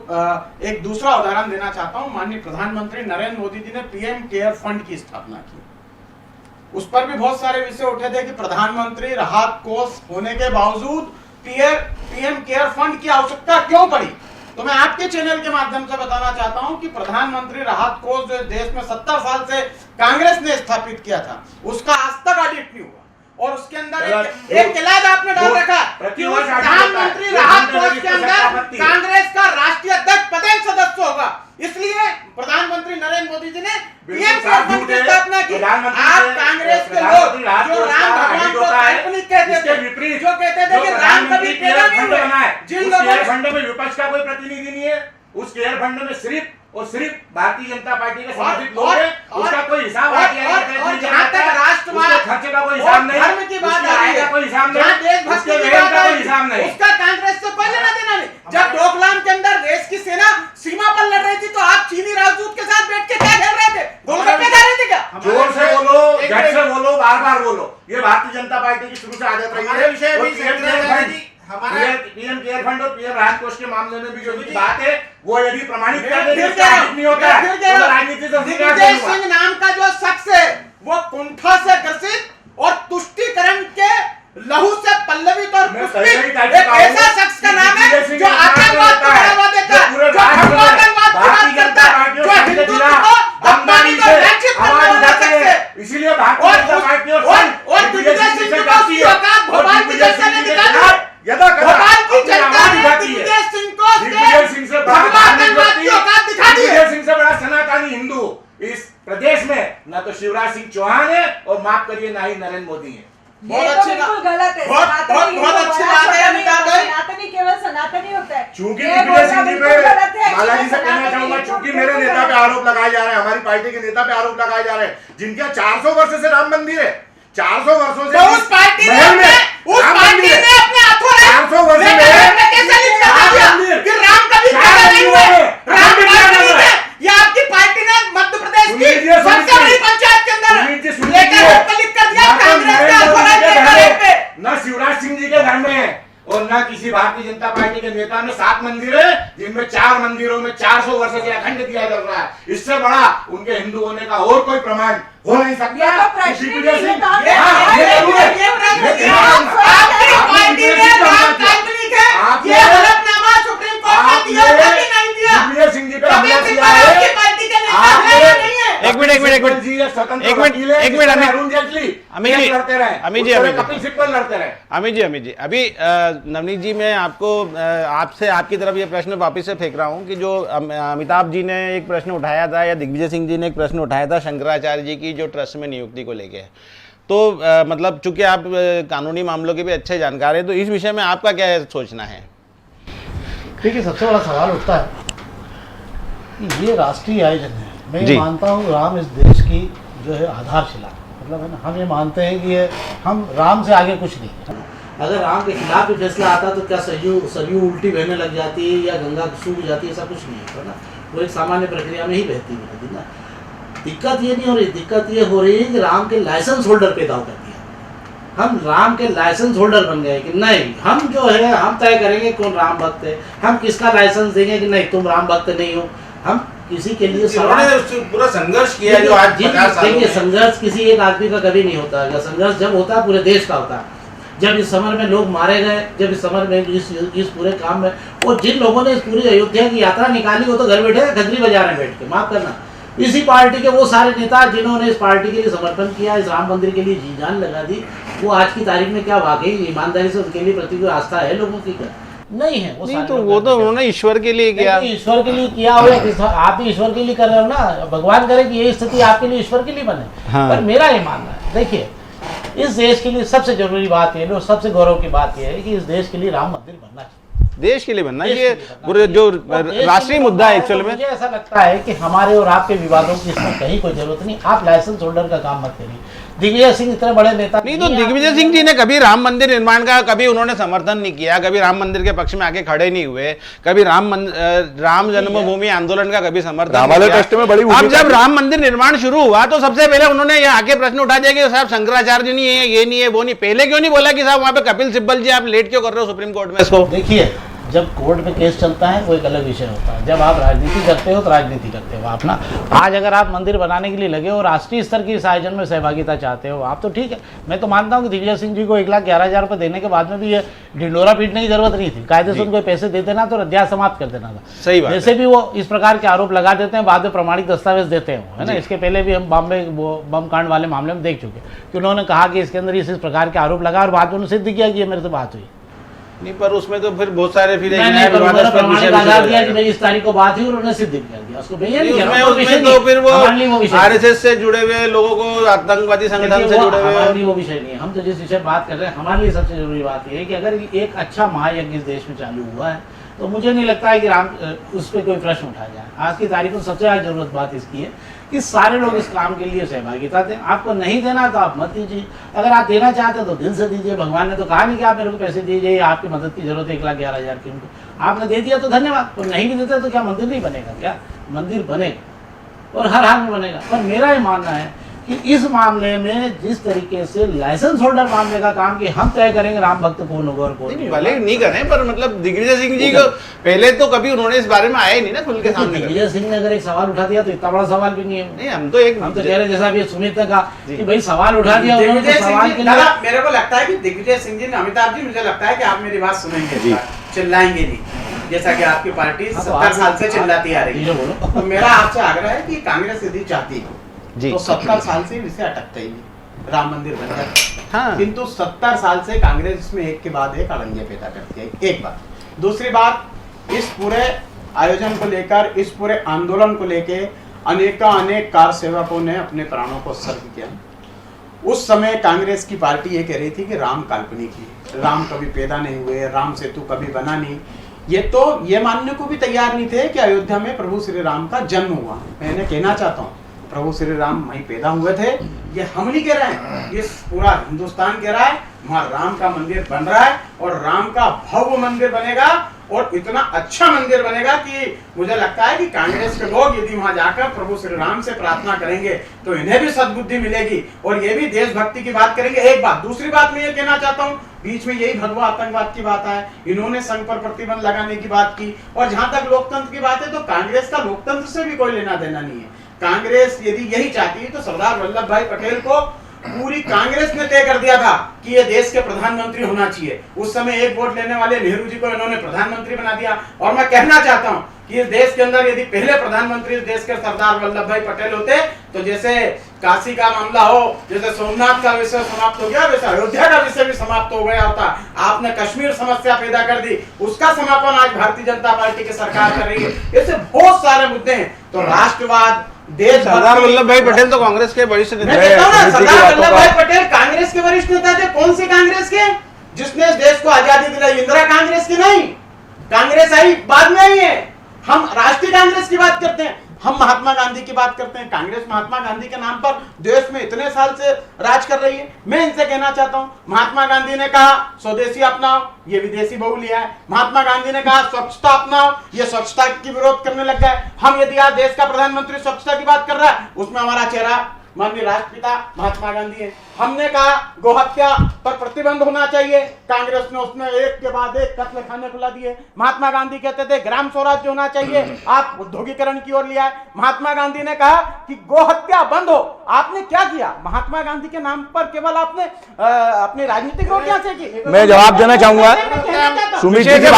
एक दूसरा उदाहरण देना चाहता हूं। माननीय प्रधानमंत्री नरेंद्र मोदी जी ने पीएम केयर फंड की स्थापना की। उस पर भी बहुत सारे विषय उठे थे कि प्रधानमंत्री राहत कोष होने के बावजूद पीएम केयर फंड की आवश्यकता क्यों पड़ी। तो मैं आपके चैनल के माध्यम से बताना चाहता हूं कि प्रधानमंत्री राहत कोष जो देश में 70 साल से कांग्रेस ने स्थापित किया था, उसका आज तक ऑडिट नहीं हुआ। और उसके अंदर एक क्लॉज आपने डाल रखा कि उस प्रधानमंत्री राहत कोष के अंदर कांग्रेस का राष्ट्रीय अध्यक्ष पदेन सदस्य होगा। इसलिए प्रधानमंत्री नरेंद्र मोदी जी ने पीएम केयर फंड की स्थापना की। आप कांग्रेस के लोग जो राम भगवान को काल्पनिक कहते थे, जो कहते थे कि राम कभी पैदा नहीं हुए, जिन लोगों फंड में विपक्ष का कोई प्रतिनिधि नहीं है, उस केयर फंड में सिर्फ और सिर्फ भारतीय जनता पार्टी के समर्थित लोग हैं, उसका कोई हिसाब और जहां तक राष्ट्रवाद खर्चे का कोई हिसाब नहीं, धर्म की बात आ रही है, कोई हिसाब नहीं, देशभक्ति की बात आ रही है, उसका कांग्रेस से कोई लेना देना नहीं। जब डोकलाम के अंदर देश की सेना सीमा पर लड़ रही थी तो आप चीनी राजदूत के साथ बैठ के क्या खेल रहे थे? गोलगप्पे खा रहे थे क्या? जोर से बोलो, जट से बोलो, बार बार बोलो। ये भारतीय जनता पार्टी की शुरू से आदत रही है। विषय भी पीएम केयर फंड और पीएम राहत कोष के मामले में भी जो बात है वो यदि प्रमाणित नहीं होता है तो राजनीति से दिग्विजय सिंह नाम का जो शख्स है वो कुंठा से ग्रसित और तुष्टीकरण के लहू से पल्लवित और पुष्पित एक ऐसा शख्स का नाम है जो आतंकवाद को बढ़ावा देता है, जो धर्मातंकवाद की बात करता है, जो हिंदुत्व को अपमानित और लांछित करने वाला शख्स है। आप करिए, ना ही नरेंद्र मोदी है। ये तो बिल्कुल गलत है। बहुत अच्छी बात है अमिताभ भाई। सनातनी केवल सनातनी होता है। चूंकि ये दिग्विजय बोलना सिंह जी बिल्कुल गलत है पे कि बालाजी से कहना सनातनी चाहूंगा, है, चूंकि तो मेरे बिल्कुल नेता पे गलत है। आरोप लगाए जा रहे हैं, हमारी पार्टी के नेता पे आरोप लगाए जा रहे हैं, जिनके 400 वर्ष से राम मंदिर है, 400 वर्षों से तो उस पार्टी ने महल में उस राम पार्टी मंदिर है। ने अपने हाथों 400 वर्ष में कैसे लिख कर दिया कि राम कभी पैदा नहीं हुए, राम पैदा नहीं हुए। ये आपकी पार्टी ने मध्य प्रदेश की सबसे बड़ी पंचायत के अंदर लेकर आपको लिख कर दिया, कांग्रेस का अखबार न शिवराज सिंह जी के घर में है और न किसी भारतीय जनता पार्टी के नेता में 7 मंदिर है, जिनमें 4 मंदिरों में 400 वर्ष से अखंड दिया जा रहा है। इससे बड़ा उनके हिंदू होने का और कोई प्रमाण हो नहीं सकता। ये तो प्रश्न ही दिग्विजय नहीं सिंह- है। हाँ, ये जरूर है। ये प्रश्न ये है। जरूर है। आपकी आपने पार्टी दिग्विजय ने सिंह को राम हमला किया। काल्पनिक है, आपने- ये हलफनामा सुप्रीम कोर्ट ने दिया था कि नहीं दिया? दिग्विजय सिंह जी पे कभी हमला भी किया आपकी है। पार्टी के नेता आपने- है या नहीं है? एक मिनट, एक मिनट, एक मिनट। जी स्वतंत्र एक मिनट, वकील है, एक मिनट, जिस तरह अमित- अरुण जेटली अमित जी, लड़ते रहे, अमित जी, उस तरह अमित जी। कपिल सिब्बल लड़ते रहे। अमित जी अभी नवनीत जी, मैं आपको आपसे आपकी तरफ ये प्रश्न वापस से फेंक रहा हूँ कि जो अमिताभ जी ने एक प्रश्न उठाया था या दिग्विजय सिंह जी ने एक प्रश्न उठाया था शंकराचार्य जी की जो ट्रस्ट में नियुक्ति को लेके, तो मतलब चूंकि आप कानूनी मामलों के भी अच्छे जानकार हैं, तो इस विषय में आपका क्या सोचना है? देखिए, सबसे बड़ा सवाल उठता है कि ये राष्ट्रीय आयोजन है। मैं जी। ये मानता हूँ राम इस देश की जो है आधारशिला, मतलब है ना, हम ये मानते हैं कि ये हम राम से आगे कुछ नहीं है। अगर राम के खिलाफ भी फैसला आता तो क्या सरयू उल्टी बहने लग जाती है या गंगा सूख जाती है, ऐसा कुछ नहीं होता ना। वो एक सामान्य प्रक्रिया में ही बहती रहती ना। दिक्कत ये नहीं हो रही, दिक्कत ये हो रही है कि राम के लाइसेंस होल्डर पे दाव कर दिया। हम राम के लाइसेंस होल्डर बन गए कि नहीं, हम जो है हम तय करेंगे कौन राम भक्त है, हम किसका लाइसेंस देंगे कि नहीं तुम राम भक्त नहीं हो। हम किसी के लिए पूरा संघर्ष किया जो आज 50 सालों देखिए, में। संघर्ष किसी एक आदमी का कभी नहीं होता है। संघर्ष जब होता है पूरे देश का होता है। जब इस समर में लोग मारे गए, जब इस समर में इस पूरे काम में, और जिन लोगों ने इस पूरी अयोध्या की यात्रा निकाली वो तो घर बैठे खजरी बजा रहे बैठ के, माफ करना। इसी पार्टी के वो सारे नेता जिन्होंने इस पार्टी के लिए समर्पण किया, इस राम मंदिर के लिए जी जान लगा दी, वो आज की तारीख में क्या वाकई ईमानदारी से उनके लिए प्रति कोई आस्था है लोगों की? क्या नहीं है। वो नहीं, सारे तो लोग वो तो करते हैं। उन्होंने ईश्वर के लिए किया। नहीं, ईश्वर के लिए किया हो या आप भी ईश्वर के लिए कर रहे हो ना। भगवान करे कि ये स्थिति आपके लिए ईश्वर के लिए बने। हाँ। पर मेरा ये मानना है, देखिए, इस देश के लिए सबसे जरूरी बात ये है और सबसे गौरव की बात यह है कि इस देश के लिए राम मंदिर बनना चाहिए। देश के लिए बनना, देश ये के लिए बनना पूरे चाहिए। जो और देश के राष्ट्रीय लिए मुद्दा है बनना एक्चुअल तो में। मुझे ऐसा लगता है कि हमारे और आपके विवादों की इसमें कहीं कोई जरूरत नहीं। आप लाइसेंस होल्डर का काम मत करिए। दिग्विजय सिंह इतने बड़े नेता नहीं, तो दिग्विजय सिंह जी ने कभी राम मंदिर निर्माण का कभी उन्होंने समर्थन नहीं किया, कभी राम मंदिर के पक्ष में आके खड़े नहीं हुए, कभी राम जन्मभूमि आंदोलन का कभी समर्थन नहीं रामालय किया। ट्रस्ट में बड़ी अब भूमिका जब राम मंदिर निर्माण शुरू हुआ तो सबसे पहले उन्होंने ये आके प्रश्न उठा दिया कि साहब शंकराचार्य नहीं है, ये नहीं है, वो नहीं। पहले क्यों नहीं बोला कि साहब वहां पे कपिल सिब्बल जी आप लेट क्यों कर रहे हो सुप्रीम कोर्ट में इसको? देखिए, जब कोर्ट में केस चलता है वो एक अलग विषय होता है। जब आप राजनीति करते हो तो राजनीति करते हो आप ना। आज अगर आप मंदिर बनाने के लिए लगे हो, राष्ट्रीय स्तर की इस आयोजन में सहभागिता चाहते हो आप, तो ठीक है। मैं तो मानता हूँ कि दिग्विजय सिंह जी को 1,11,000 रुपये देने के बाद में भी ये ढिंडोरा पीटने की जरूरत नहीं थी। कायदे से उनको पैसे दे देना तो अध्याय समाप्त कर देना था। सही बात है। जैसे भी वो इस प्रकार के आरोप लगा देते हैं, बाद में प्रमाणिक दस्तावेज देते हैं, है ना। इसके पहले भी हम बॉम्बे बम कांड वाले मामले में देख चुके कि उन्होंने कहा कि इसके अंदर इस प्रकार के आरोप लगा और बाद में उन्होंने सिद्ध किया कि ये मेरे से बात हुई। नहीं, पर उसमें तो फिर बहुत सारे फिर नहीं, पर उन्होंने प्रमाणिक आधार दिया कि मेरी इस तारीख को बात हुई और उन्होंने सिद्ध कर दिया उसको। मैं ये नहीं कह रहा हूं, उसमें विषय तो नहीं, फिर हमारे लिए वो विषय वो नहीं। आरएसएस से जुड़े हुए लोगों को आतंकवादी संगठन देखिए, से वो जुड़े हुए हमारे लिए वो विषय नहीं है। हम तो जिस विषय बात कर रहे हैं, हमारे लिए सबसे जरूरी बात यह है कि अगर एक अच्छा महायज्ञ इस देश में चालू हुआ है तो मुझे नहीं लगता है कि उस पर कोई प्रश्न उठाया जाए। आज की तारीख में सबसे ज़्यादा जरूरत बात इसकी है कि सारे लोग इस काम के लिए सहभागिता दें। आपको नहीं देना तो आप मत दीजिए, अगर आप देना चाहते हैं तो दिल से दीजिए। भगवान ने तो कहा नहीं कि आप मेरे को पैसे दीजिए, आपकी मदद की जरूरत है 1,11,000 की। उनको आपने दे दिया तो धन्यवाद, तो नहीं भी देते तो क्या मंदिर नहीं बनेगा? क्या मंदिर बनेगा और हर हाल में बनेगा। पर मेरा ये मानना है कि इस मामले में जिस तरीके से लाइसेंस होल्डर मामले का काम कि हम तय करेंगे राम भक्त कौन होगा और कौन नहीं होगा। भले नहीं करें, पर मतलब दिग्विजय सिंह जी को पहले तो कभी उन्होंने इस बारे में आए नहीं ना खुल के सामने। दिग्विजय सिंह ने अगर एक सवाल उठा दिया तो इतना बड़ा सवाल भी नहीं है। नहीं, हम तो कह रहे जैसा अभी सुमित ने कहा कि भाई सवाल उठा दिया उन्होंने, दिग्विजय तो सिंह सवाल जी, के दादा, लिए मेरे को लगता है कि दिग्विजय सिंह जी, अमिताभ जी, मुझे लगता है कि आप मेरी बात सुनेंगे, चिल्लाएंगे नहीं, जैसा कि आपकी पार्टी 70 साल से चिल्लाती आ रही है। तो मेरा आपसे आग्रह है कि कांग्रेस यदि चाहती हो जी। तो 70 साल से इसे अटकते ही नहीं, राम मंदिर बन जाता। हाँ। किंतु 70 साल से कांग्रेस इसमें एक के बाद एक अड़ंगे पैदा करती है। एक बात। दूसरी बात, इस पूरे आयोजन को लेकर, इस पूरे आंदोलन को लेकर अनेक कार सेवकों ने अपने प्राणों को उत्सर्ग किया उस समय कांग्रेस की पार्टी ये कह रही थी कि राम काल्पनिक है, राम कभी पैदा नहीं हुए, राम सेतु कभी बना नहीं। ये तो ये मानने को भी तैयार नहीं थे कि अयोध्या में प्रभु श्री राम का जन्म हुआ। मैंने कहना चाहता हूँ, प्रभु श्री राम वहीं पैदा हुए थे। ये हम नहीं कह रहे हैं, ये पूरा हिंदुस्तान कह रहा है। वहां राम का मंदिर बन रहा है और राम का भव्य मंदिर बनेगा और इतना अच्छा मंदिर बनेगा कि मुझे लगता है कि कांग्रेस के लोग यदि वहां जाकर प्रभु श्री राम से प्रार्थना करेंगे तो इन्हें भी सद्बुद्धि मिलेगी और ये भी देशभक्ति की बात करेंगे। एक बात, दूसरी बात मैं ये कहना चाहता हूँ, बीच में यही भगवा आतंकवाद की बात है, इन्होंने संघ पर प्रतिबंध लगाने की बात की। और जहां तक लोकतंत्र की बात है तो कांग्रेस का लोकतंत्र से भी कोई लेना देना नहीं है। कांग्रेस यदि यही चाहती है तो सरदार वल्लभ भाई पटेल को पूरी कांग्रेस ने तय कर दिया था कि ये देश के प्रधानमंत्री होना चाहिए। उस समय एक वोट लेने वाले नेहरू जी को इन्होंने प्रधानमंत्री बना दिया। और मैं कहना चाहता हूं कि इस देश के अंदर यदि पहले प्रधानमंत्री इस देश के सरदार वल्लभ भाई पटेल होते तो जैसे काशी का मामला हो, जैसे सोमनाथ का विषय समाप्त हो गया, वैसे अयोध्या का विषय भी समाप्त हो गया होता। आपने कश्मीर समस्या पैदा कर दी, उसका समापन आज भारतीय जनता पार्टी की सरकार कर रही है। ऐसे बहुत सारे मुद्दे हैं। तो राष्ट्रवाद, देश, सरदार वल्लभ भाई पटेल तो कांग्रेस के वरिष्ठ नेता मैं कहता हूं ना, सरदार वल्लभ भाई पटेल कांग्रेस के वरिष्ठ नेता थे। कौन सी कांग्रेस के? जिसने इस देश को आजादी दिलाई। इंदिरा कांग्रेस की नहीं, कांग्रेस आई बाद में आई है। हम राष्ट्रीय कांग्रेस की बात करते हैं, हम महात्मा गांधी की बात करते हैं। कांग्रेस महात्मा गांधी के नाम पर देश में इतने साल से राज कर रही है। मैं इनसे कहना चाहता हूं, महात्मा गांधी ने कहा स्वदेशी अपनाओ, ये विदेशी बहु लिया है। महात्मा गांधी ने कहा स्वच्छता अपनाओ, ये स्वच्छता की विरोध करने लग गए। हम यदि आज देश का प्रधानमंत्री स्वच्छता की बात कर रहा है, उसमें हमारा चेहरा माननीय राष्ट्रपिता महात्मा गांधी है। हमने कहा गोहत्या पर प्रतिबंध होना चाहिए, कांग्रेस ने उसमें एक के बाद एक कत्ल खाने खुला दिए। महात्मा गांधी कहते थे ग्राम स्वराज्य होना चाहिए, आप उद्योगीकरण की ओर लिया है। महात्मा गांधी ने कहा कि गोहत्या बंद हो, आपने क्या किया? महात्मा गांधी के नाम पर केवल आपने अपनी राजनीतिक रोटियां सेकी। मैं जवाब देना चाहूंगा। सुमित जी की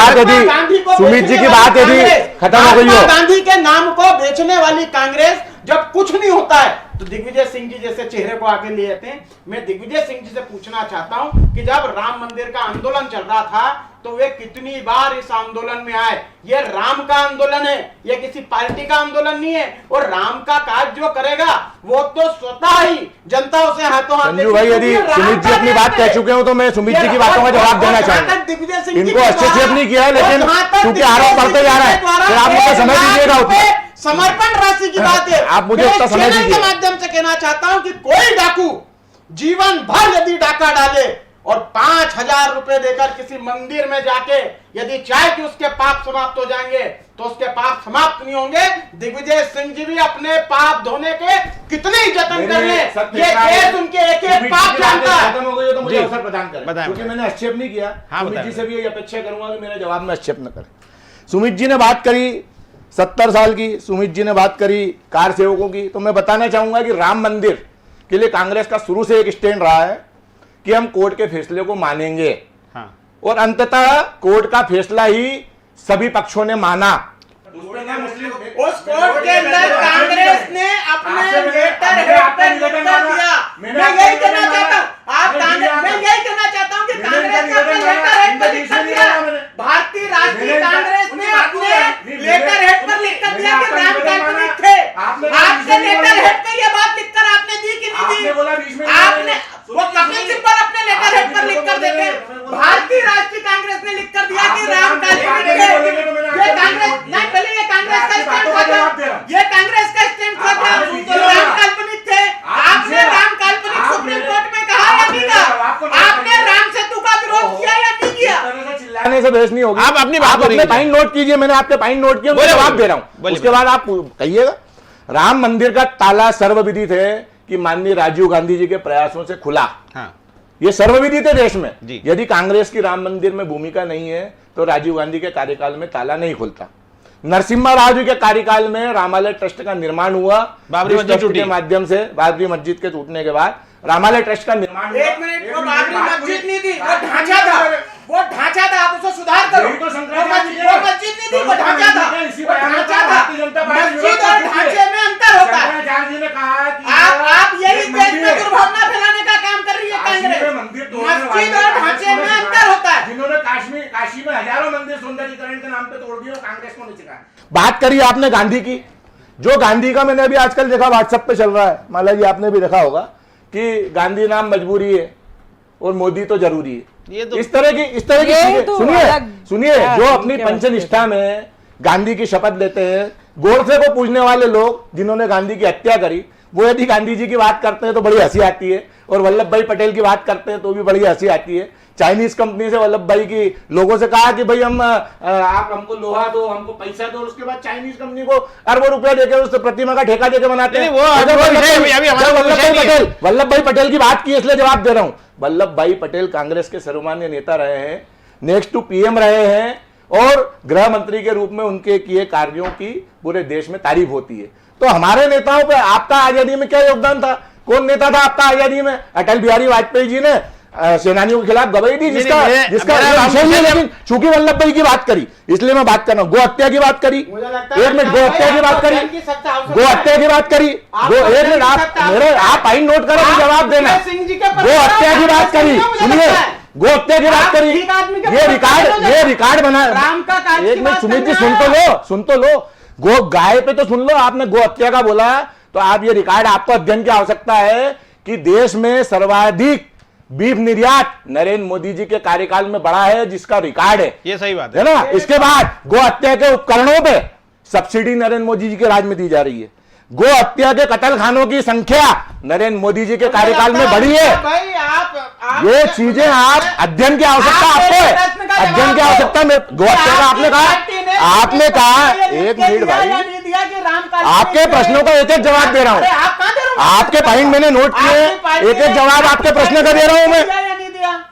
बात यदि खत्म हो गई हो, गांधी के नाम को बेचने वाली कांग्रेस जब कुछ नहीं होता है तो दिग्विजय सिंह जी जैसे चेहरे को आगे ले आते हैं। मैं दिग्विजय सिंह जी से पूछना चाहता हूं कि जब राम मंदिर का आंदोलन चल रहा था तो वे कितनी बार इस आंदोलन में आए? ये राम का आंदोलन है, ये किसी पार्टी का आंदोलन नहीं है। और राम का काज जो करेगा वो तो स्वतः ही जनता उसे हाथों हाथ। संजू भाई, यदि सुमित जी अपनी बात कह चुके हो तो मैं सुमित जी की बातों का जवाब देना चाहूंगा। इनको हस्तक्षेप नहीं किया है, लेकिन क्योंकि आरोप बढ़ते जा रहा है फिर आप मुझे समय दीजिएगा। उतना समर्पण राशि की बात है, आप मुझे उतना समय दीजिए। के माध्यम से कहना चाहता हूं कि कोई डाकू जीवन भर यदि डाका डाले और 5,000 रुपए देकर किसी मंदिर में जाके यदि चाहे कि उसके पाप समाप्त हो जाएंगे तो उसके पाप समाप्त नहीं होंगे। दिग्विजय सिंह जी भी अपने पाप धोने के कितने ही जतन कर ले, ये देश उनके एक एक पाप जानता है। खत्म हो गई तो मुझे अवसर प्रदान करें, बताएं, क्योंकि मैंने आक्षेप नहीं किया। हाँ, सुमित जी से भी यही अपेक्षा करूंगा कि मेरे जवाब में आक्षेप न करें। सुमित जी ने बात करी 70 साल की, सुमित जी ने बात करी कार सेवकों की, तो मैं बताना चाहूंगा कि राम मंदिर के लिए कांग्रेस का शुरू से एक स्टैंड रहा है कि हम कोर्ट के फैसले को मानेंगे। हाँ। और अंततः कोर्ट का फैसला ही सभी पक्षों ने माना। उस कोर्ट के अंदर कांग्रेस ने अपने लेटर हेड पर लिख दिया। मैं यही कहना चाहता हूँ, मैं यही कहना चाहता हूँ कि कांग्रेस ने अपने लेटर हेड पर लिख दिया। भारतीय राष्ट्रीय कांग्रेस ने अपने लेटर हेड पर लिख दिया कि राम काल्पनिक थे। आपके लेटर हेड पे ये बात लिखकर आपने दी कि नहीं दी? आपने वो कपिल सिब्बल अपने लेटर हेड पर लिख कर देते। भारतीय राष्ट्रीय कांग्रेस ने लिख कर दिया कि राम काल्पनिक थे। ये कांग्रेस नहीं, पहले ये कांग्रेस का स्टैंड था, ये कांग्रेस का स्टैंड था, राम काल्पनिक थे। आपने राम काल्पनिक सुप्रीम कोर्ट में कहा या नहीं कहा? आपने राम सेतु का विरोध किया या नहीं किया? चिल्लाने से बहस नहीं होगी। आप अपनी बात अपने पॉइंट नोट कीजिए, मैंने आपके पॉइंट नोट किए, मैं जवाब दे रहा हूं। उसके बाद आप कहिएगा। राम मंदिर का ताला सर्वविदित है कि माननीय राजीव गांधी जी के प्रयासों से खुला। हाँ। ये सर्वविदित है देश में। जी। यदि कांग्रेस की राम मंदिर में भूमिका नहीं है तो राजीव गांधी के कार्यकाल में ताला नहीं खुलता। नरसिम्हा राव जी के कार्यकाल में रामालय ट्रस्ट का निर्माण हुआ, बाबरी मस्जिद के माध्यम से। बाबरी मस्जिद के टूटने के बाद रामालय ट्रस्ट का निर्माण। एक मिनट, वो बाबरी मस्जिद नहीं थी, वो ढांचा था, वो ढांचा था। आप उसको सुधार करो। वो मस्जिद नहीं थी, वो ढांचा था, वो ढांचा था। मस्जिद और ढांचे में अंतर होता है। आप यही देश में दुर्भावना फैलाने का काम कर रही है कांग्रेस। मस्जिद और ढांचे में अंतर होता है। जिन्होंने काशी में हजारों मंदिर सौंदर्यीकरण के नाम पे तोड़ दिए, कांग्रेस को नहीं सिखाया। बात करी आपने गांधी की, जो गांधी का मैंने अभी आजकल देखा व्हाट्सएप पे चल रहा है, माला जी आपने भी देखा होगा कि गांधी नाम मजबूरी है और मोदी तो जरूरी है। ये तो इस तरह की ये चीजें तो सुनिए अलग सुनिए है, जो अपनी क्या पंचनिष्ठा में गांधी की शपथ लेते हैं, गोडसे को पूजने वाले लोग जिन्होंने गांधी की हत्या करी, वो यदि गांधी जी की बात करते हैं तो बड़ी हंसी आती है, और वल्लभ भाई पटेल की बात करते हैं तो भी बड़ी हंसी आती है। चाइनीज कंपनी से वल्लभ भाई की लोगों से कहा कि भाई आप हमको लोहा दो, हमको पैसा दो, और उसके बाद चाइनीज कंपनी को अरबों रुपया देकर उस प्रतिमा का ठेका देकर बनाते हैं। नहीं, वो अभी हमारा विषय नहीं है। वल्लभ भाई पटेल की बात की इसलिए जवाब दे रहा हूं। वल्लभ भाई पटेल कांग्रेस के सर्वमान्य नेता रहे हैं, नेक्स्ट टू पीएम रहे हैं, और गृह मंत्री के रूप में उनके किए कार्यों की पूरे देश में तारीफ होती है। तो हमारे नेताओं पे आपका आजादी में क्या योगदान था? कौन नेता था आपका आजादी में? अटल बिहारी वाजपेयी जी ने सेनानियों के खिलाफ गवाही दी, जिसका लेकिन चूंकि वल्लभ भाई की बात करी इसलिए मैं बात कर रहा हूं। गो हत्या की बात करी, एक मिनट, गो हत्या की बात करी, गो हत्या की बात करी, एक मिनट, आप पॉइंट नोट करो, जवाब देना। गो हत्या की बात करी, सुनिए, गो हत्या की बात करी, ये रिकॉर्ड बना, एक मिनट सुमित जी सुन तो लो, गो गाय पे तो सुन लो, आपने गो हत्या का बोला तो आप ये रिकॉर्ड, आपको अध्ययन की आवश्यकता है कि देश में सर्वाधिक बीफ निर्यात नरेंद्र मोदी जी के कार्यकाल में बढ़ा है, जिसका रिकॉर्ड है। ये सही बात है ना। इसके बाद गो हत्या के उपकरणों पे सब्सिडी नरेंद्र मोदी जी के राज में दी जा रही है। गो हत्या के कत्ल खानों की संख्या नरेंद्र मोदी जी के कार्यकाल में बढ़ी है। ये चीजें आप अध्ययन की आवश्यकता आपको है, अध्ययन की आवश्यकता में गो हत्या का आपने कहा एक मिनट भाई, आपके प्रश्नों का एक एक जवाब दे रहा हूं, आपके पॉइंट मैंने नोट किए, एक एक जवाब आपके प्रश्न का दे रहा हूं मैं।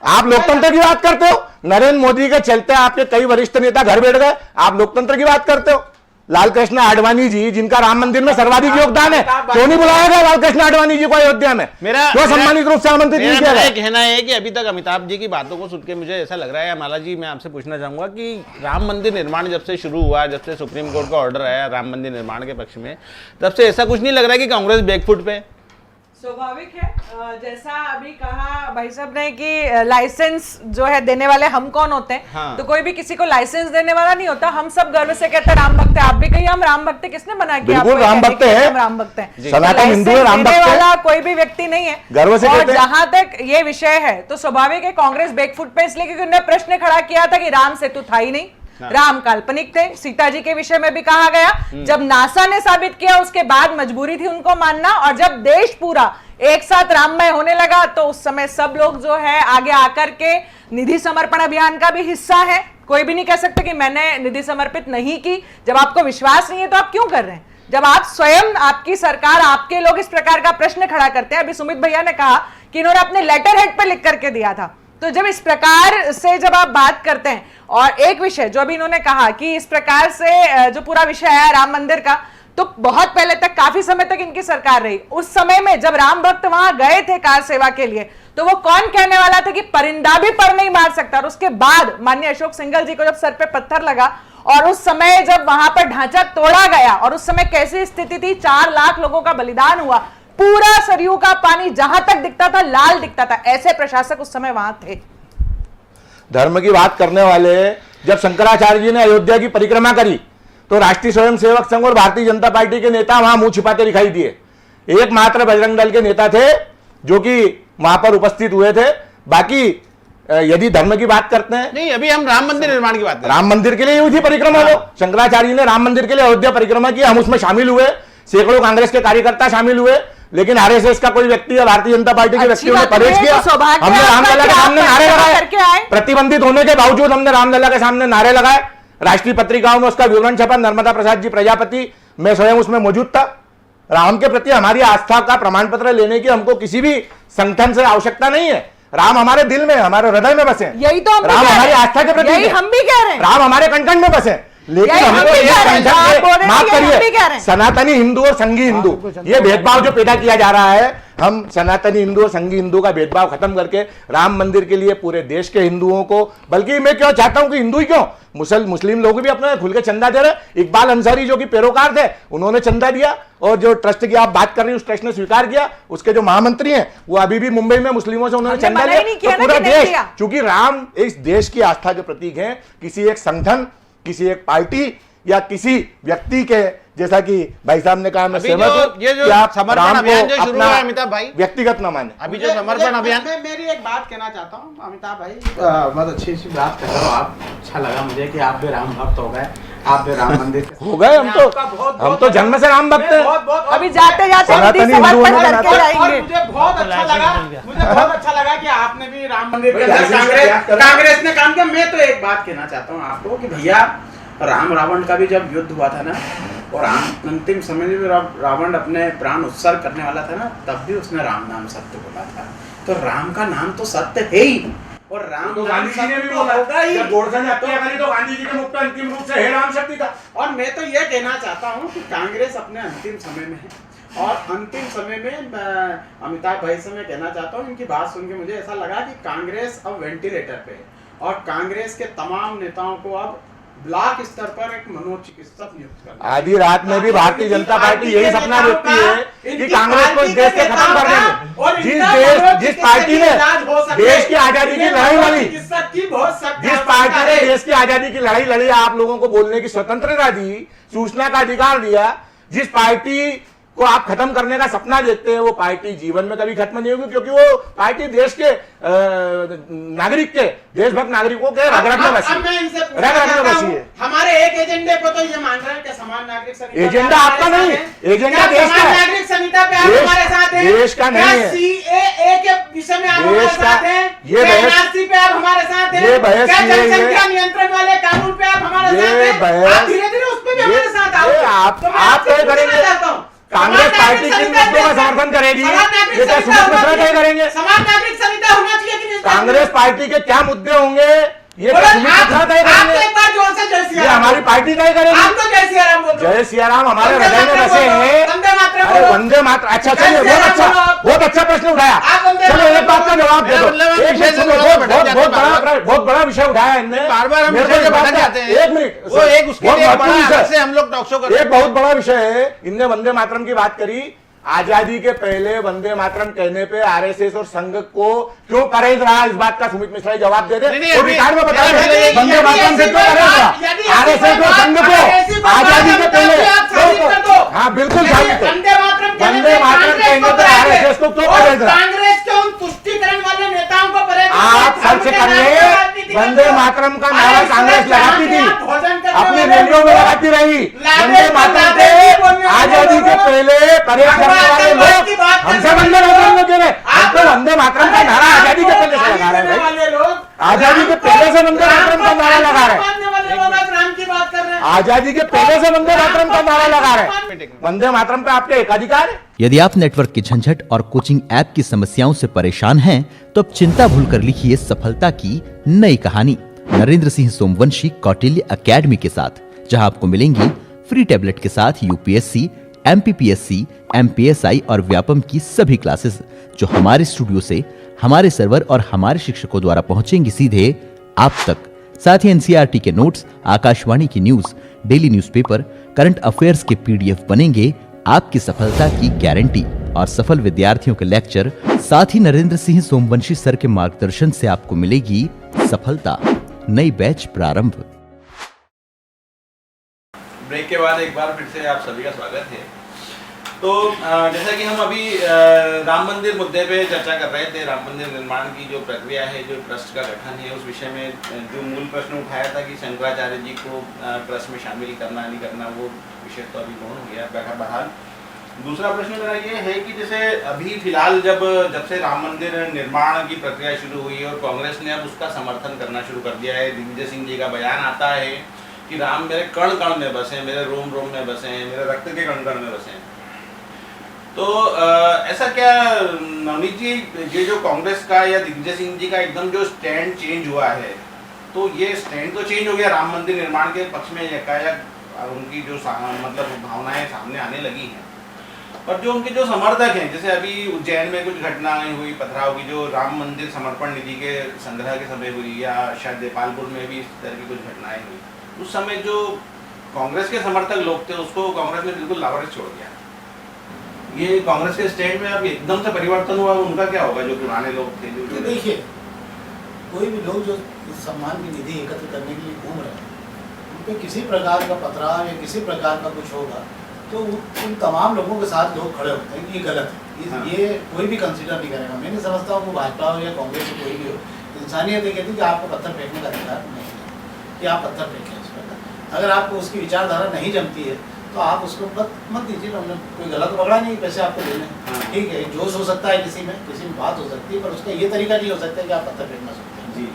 आप लोकतंत्र की बात करते हो, नरेंद्र मोदी के चलते आपके कई वरिष्ठ नेता घर बैठ गए, आप लोकतंत्र की बात करते हो। लाल कृष्ण आडवाणी जी, जिनका राम मंदिर में सर्वाधिक योगदान है, क्यों नहीं बुलाया गया लाल कृष्ण आडवाणी जी को अयोध्या में? क्यों सम्मानित रूप से आमंत्रित नहीं किया गया? कहना है कि अभी तक अमिताभ जी की बातों को सुनकर मुझे ऐसा लग रहा है, माला जी मैं आपसे पूछना चाहूंगा कि राम मंदिर निर्माण जब से शुरू हुआ, जब से सुप्रीम कोर्ट का ऑर्डर आया राम मंदिर निर्माण के पक्ष में, तब से ऐसा कुछ नहीं लग रहा है कि कांग्रेस बैकफुट पे? स्वाभाविक है, जैसा अभी कहा भाई साहब ने कि लाइसेंस जो है देने वाले हम कौन होते हैं? हाँ। तो कोई भी किसी को लाइसेंस देने वाला नहीं होता। हम सब गर्व से कहते हैं राम भक्त है, आप भी कहिए हम राम भक्त है। किसने मना किया? बिल्कुल राम भक्त है, हम राम भक्त हैं। सनातन हिंदू है, राम भक्त वाला कोई भी व्यक्ति नहीं है, गर्व से कहते हैं। जहां तक ये विषय है तो स्वाभाविक है कांग्रेस बैकफुट पे, इसलिए क्योंकि उन्होंने प्रश्न खड़ा किया था कि राम सेतु था ही नहीं, राम काल्पनिक थे। सीता जी के विषय में भी कहा गया, जब नासा ने साबित किया उसके बाद मजबूरी थी उनको मानना, और जब देश पूरा एक साथ राममय होने लगा तो उस समय सब लोग जो है आगे आकर के निधि समर्पण अभियान का भी हिस्सा है। कोई भी नहीं कह सकते कि मैंने निधि समर्पित नहीं की। जब आपको विश्वास नहीं है तो आप क्यों कर रहे हैं? जब आप स्वयं, आपकी सरकार, आपके लोग इस प्रकार का प्रश्न खड़ा करते हैं, अभी सुमित भैया ने कहा कि इन्होंने अपने लेटर हेड पे लिख करके दिया था, तो जब इस प्रकार से जब आप बात करते हैं, और एक विषय जो अभी इन्होंने कहा कि इस प्रकार से जो पूरा विषय है राम मंदिर का, तो बहुत पहले तक, काफी समय तक इनकी सरकार रही। उस समय में जब राम भक्त वहां गए थे कार सेवा के लिए, तो वो कौन कहने वाला था कि परिंदा भी पर नहीं मार सकता? और उसके बाद माननीय अशोक सिंघल जी को जब सर पे पत्थर लगा, और उस समय जब वहां पर ढांचा तोड़ा गया, और उस समय कैसी स्थिति थी, 4 लाख लोगों का बलिदान हुआ, पूरा सरयू का पानी जहां तक दिखता था लाल दिखता था। ऐसे प्रशासक उस समय वहां थे। धर्म की बात करने वाले, जब शंकराचार्य जी ने अयोध्या की परिक्रमा करी तो राष्ट्रीय स्वयंसेवक संघ और भारतीय जनता पार्टी के नेता वहां मुंह छिपाते दिखाई दिए। एकमात्र बजरंग दल के नेता थे जो कि वहां पर उपस्थित हुए थे। बाकी यदि धर्म की बात करते हैं, नहीं, अभी हम राम मंदिर निर्माण की बात कर रहे हैं। राम मंदिर के लिए हुई थी परिक्रमा, वो शंकराचार्य जी ने राम मंदिर के लिए अयोध्या परिक्रमा की, हम उसमें शामिल हुए, सैकड़ों कांग्रेस के कार्यकर्ता शामिल हुए, लेकिन आरएसएस का कोई व्यक्ति या भारतीय जनता पार्टी के व्यक्तियों ने परहेज किया। हमने रामलला के सामने नारे लगाए, प्रतिबंधित होने के बावजूद हमने रामलला के सामने नारे लगाए। राष्ट्रीय पत्रिकाओं में उसका विवरण छपा, नर्मदा प्रसाद जी प्रजापति, मैं स्वयं उसमें मौजूद था। राम के प्रति हमारी आस्था का प्रमाण पत्र लेने की हमको किसी भी संगठन से आवश्यकता नहीं है। राम हमारे दिल में, हमारे हृदय में बसे। यही तो राम हमारी आस्था के प्रति, हम भी कह रहे हैं, राम हमारे कंठन में बसे। लेकिन हमको ये संगठन, माफ करिए, सनातनी हिंदू और संघी हिंदू, ये भेदभाव जो पैदा किया जा रहा है, हम सनातनी हिंदू और संघी हिंदू का भेदभाव खत्म करके राम मंदिर के लिए पूरे देश के हिंदुओं को, बल्कि मैं क्यों चाहता हूं कि हिंदू ही क्यों, मुस्लिम लोग भी अपना खुल के चंदा दे रहे। इकबाल अंसारी जो कि पैरोकार थे, उन्होंने चंदा दिया, और जो ट्रस्ट की आप बात कर रही हैं उस ट्रस्ट ने स्वीकार किया। उसके जो महामंत्री हैं वो अभी भी मुंबई में मुस्लिमों से उन्होंने चंदा लिया। तो पूरा देश, चूंकि राम इस देश की आस्था के प्रतीक है, किसी एक संगठन, किसी एक पार्टी या किसी व्यक्ति के, जैसा कि भाई साहब ने कहा, मैं अभी सहमत जो- हूं ये जो कि आप समर्पण राम अभियान जो को शुरू अपना हुआ है अमिताभ भाई, व्यक्तिगत न माने। अभी जो समर्पण अभियान, मेरी एक बात कहना चाहता हूँ अमिताभ भाई, बहुत अच्छी बात कर रहे हो आप। अच्छा लगा मुझे कि आप भी राम भक्त हो गए, आप भी राम मंदिर हो गए हम तो जन्म से राम भक्त हैं। अभी जाते जाते सनातनी समर्पण हिंदुओं ने करके और जाएंगे। मुझे बहुत अच्छा लगा, मुझे बहुत अच्छा लगा कि आपने भी राम मंदिर के भाई, अंदर राजनीति से याद कर रहा हूं। कांग्रेस ने काम किया। मैं तो एक बात कहना चाहता हूँ आपको कि भैया, राम रावण का भी जब युद्ध हुआ था ना, और अंतिम समय में रावण अपने प्राण उत्सर्ग करने वाला था ना, तब भी उसने राम नाम सत्य बोला था। तो राम का नाम तो सत्य है ही, और राम तो नाम गांधी जी ने सत्य भी तो बोला, होगा ही। जब गोडसे ने हत्या करी तो गांधी जी के मुख पे अंतिम रूप से हे राम शक्ति था। और मैं तो ये कहना चाहता हूँ कि कांग्रेस अपने अंतिम समय में है, और अंतिम समय में अमिताभ भाई से मैं कहना चाहता हूँ, इनकी बात सुन के मुझे ऐसा लगा कि कांग्रेस अब वेंटिलेटर पे है, और कांग्रेस के तमाम नेताओं को अब ब्लॉक स्तर पर एक मनोचिकित्सक नियुक्त करना। आधी रात में भी भारतीय जनता पार्टी यही सपना देखती है कि कांग्रेस को इस देश से खत्म कर देंगे। जिस पार्टी ने देश की आजादी की लड़ाई लड़ी, जिस पार्टी ने देश की आजादी की लड़ाई लड़ी, आप लोगों को बोलने की स्वतंत्रता दी, सूचना का अधिकार दिया, जिस पार्टी को आप खत्म करने का सपना देखते हैं, वो पार्टी जीवन में कभी खत्म नहीं होगी, क्योंकि वो पार्टी देश के नागरिक के, देशभक्त नागरिकों के रग रग में बसी है। हमारे एक एजेंडे को तो ये मान रहे हैं कि समान नागरिक संहिता एजेंडा आपका नहीं है, एजेंडा देश का है। नागरिक संहिता पे आप देश- हमारे साथ हैं, देश का नहीं है। सीएए के विषय में आप हमारे देश का- साथ हैं, ये बहस- एनआरसी पे आप हमारे साथ हैं, ये बहस क्या ये- जनसंख्या नियंत्रण वाले कानून पे आप हमारे ये साथ हैं, बहस- आप धीरे धीरे उस पे भी हमारे साथ आओ। ये आप तो मैं आप आपसे तय पूछना करेंगे, चाहता हूं, कांग्रेस समान पार्टी नागरिक किन संहिता मुद्दों का क्या है? समर्थन करेगी, समान नागरिक ये क्या संहिता सुमित मिश्रा होना तय करेंगे। समान नागरिक संहिता होना चाहिए कि नहीं? कांग्रेस पार्टी के क्या मुद्दे होंगे, ये बोलो, क्या सुमित मिश्रा तय आप तो करेंगे, एक बार जोर से जय ये सिया राम हमारी बोलो। पार्टी तय आप करेगी। तो जय सिया राम बोलो। जय सिया राम हमारे वंदे हृदय में मातरम बसे बोलो, हैं। वंदे मातरम अरे बोलो। वंदे मातरम, अच्छा चलिए, जय बहुत सिया राम अच्छा, बोलो। बहुत अच्छा प्रश्न उठाया। आप वंदे चलो मातरम एक बात का बोलो। जवाब दे दो। वंदे मातरम एक विषय से मिनट, लोग बहुत भटक जाते हैं बहुत बड़ा विषय उठाया इनने। बार बार हम मेरे को विषय से ये बात भटक का- जाते हैं। एक मिनट, वो एक उसके बहुत लिए महत्वपूर्ण बड़ा विषय। अलग से हम लोग टॉक शो करते हैं। एक बहुत बड़ा विषय है, इनने वंदे मातरम की बात करी। आजादी के पहले वंदे मातरम कहने पे आरएसएस और संघ को क्यों करेज रहा, इस बात का सुमित मिश्रा जवाब दे दे। नहीं, वो अभी- रिकॉर्ड में बता यदि- दे, वंदे यदि मातरम से ऐसी क्यों कोई करेज बात- यदि रहा ऐसी आरएसएस कोई और बात- संघ ऐसी को कोई आजादी बात के बताओ पहले कि आप साबित कर दो। हाँ बिल्कुल यदि साबित कर। वंदे मातरम कहने वंदे पे मातरम कांग्रेस कहने को पे परहेज आरएसएस को क्यों और परहेज रहा? कांग्रेस के उन तुष्टिकरण वाले नेताओं को परहेज आप सर्च करिए, वंदे मातरम का नारा कांग्रेस लगाती थी, अपनी रैलियों में लगाती रही। वंदे मातरम के आजादी के पहले परहेज करने वाले लोग हमसे वंदे मातरम को कह रहे, हम तो वंदे मातरम का नारा आजादी के पहले से लगा रहे हैं भाई। आजादी के पहले से वंदे मातरम का नारा लगा रहे हैं। राम की बात कर रहे हैं। आजादी के पहले से वंदे मातरम का नारा लगा रहे हैं। वंदे मातरम पे आपके एकाधिकार है। यदि आप नेटवर्क की झंझट और कोचिंग ऐप की समस्याओं से परेशान हैं, तो अब चिंता भूलकर लिखिए सफलता की नई कहानी नरेंद्र सिंह सोमवंशी कौटिल्य एकेडमी के साथ, जहां आपको मिलेंगी फ्री टैबलेट के साथ यूपीएससी, एमपीपीएससी, एमपीएसआई और व्यापम की सभी क्लासेस, जो हमारे स्टूडियो से, हमारे सर्वर और हमारे शिक्षकों द्वारा पहुंचेंगी सीधे आप तक। साथ ही एनसीईआरटी के नोट्स, आकाशवाणी की news, daily newspaper, current affairs के पीडीएफ बनेंगे आपकी सफलता की गारंटी। और सफल विद्यार्थियों के लेक्चर, साथ ही नरेंद्र सिंह सोमवंशी सर के मार्गदर्शन से आपको मिलेगी सफलता। नई बैच प्रारंभ। ब्रेक के बाद एक बार फिर से आप सभी का स्वागत है। तो जैसा कि हम अभी राम मंदिर मुद्दे पे चर्चा कर रहे थे, राम मंदिर निर्माण की जो प्रक्रिया है, जो ट्रस्ट का गठन है, उस विषय में जो मूल प्रश्न उठाया था कि शंकराचार्य जी को ट्रस्ट में शामिल करना नहीं करना, वो विषय तो अभी गौण हो गया। बहरहाल दूसरा प्रश्न मेरा ये है कि जैसे अभी फिलहाल जब से राम मंदिर निर्माण की प्रक्रिया शुरू हुई है और कांग्रेस ने अब उसका समर्थन करना शुरू कर दिया है, दिग्विजय सिंह जी का बयान आता है कि राम मेरे कण कण में बसे हैं, मेरे रोम रोम में बसे हैं, मेरे रक्त के कण कण में बसे हैं। तो ऐसा क्या नवनीत जी, ये जो कांग्रेस का या दिग्विजय सिंह जी का एकदम जो स्टैंड चेंज हुआ है, तो ये स्टैंड तो चेंज हो गया राम मंदिर निर्माण के पक्ष में, एकाएक उनकी जो मतलब भावनाएं सामने आने लगी हैं, पर जो उनके जो समर्थक हैं, जैसे अभी उज्जैन में कुछ घटनाएं हुई पथराव की, जो राम मंदिर समर्पण निधि के संग्रह के समय हुई, या शायद नेपालपुर में भी इस तरह की कुछ घटनाएं हुई, उस समय जो कांग्रेस के समर्थक लोग थे उसको कांग्रेस ने बिल्कुल लावारिस छोड़ दिया। ये कांग्रेस के स्टैंड में अब एकदम से परिवर्तन हुआ, उनका क्या होगा जो पुराने लोग थे? जो देखिए, कोई भी लोग जो इस सम्मान की निधि एकत्र करने के लिए घूम रहे हैं, पे किसी प्रकार का पथराव या किसी प्रकार का कुछ होगा तो उन तमाम लोगों के साथ लोग खड़े होते हैं कि ये गलत है, ये कोई भी कंसिडर नहीं करेगा। मैं नहीं समझता हूँ वो भाजपा हो या कांग्रेस हो कोई भी हो, इंसानियत ये कहती है कि आपको पत्थर फेंकने का अधिकार नहीं है कि आप पत्थर फेंकें उस पर। अगर आपको उसकी विचारधारा नहीं जमती है तो आप उसको मत दीजिए। हमने कोई गलत पकड़ा नहीं, पैसे आपको देने, ठीक है, जोश हो सकता है किसी में बात हो सकती है, पर उसका ये तरीका नहीं हो सकता कि आप पत्थर फेंकना सकते हैं। जी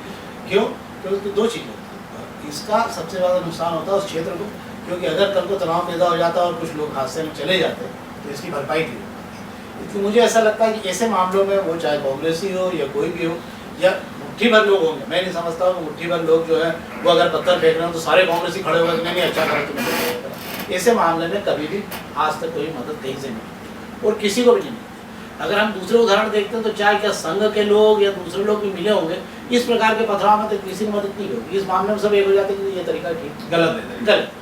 क्यों? क्योंकि दो चीज़ें होती हैं। इसका सबसे ज़्यादा नुकसान होता है उस क्षेत्र को, क्योंकि अगर कल को तनाव पैदा हो जाता है और कुछ लोग हादसे में चले जाते तो इसकी भरपाई नहीं होती। इसलिए मुझे ऐसा लगता है कि ऐसे मामलों में वो चाहे कांग्रेस ही हो या कोई भी हो या मुट्ठी भर लोग होंगे, मैं नहीं समझता हूँ मुट्ठी भर लोग जो है वो अगर पत्थर फेंक रहे हो तो सारे कांग्रेसी खड़े होकर नहीं अच्छा करो तुम्हें। ऐसे मामले में कभी भी आज तक कोई मदद कहीं से नहीं और किसी को भी नहीं। अगर हम दूसरे उदाहरण देखते हैं तो चाहे क्या संघ के लोग या दूसरे लोग भी मिले होंगे, इस प्रकार के पथराव में तो किसी की मदद नहीं होगी। इस मामले में सब एक हो जाते हैं कि ये तरीका ठीक गलत है। गलत।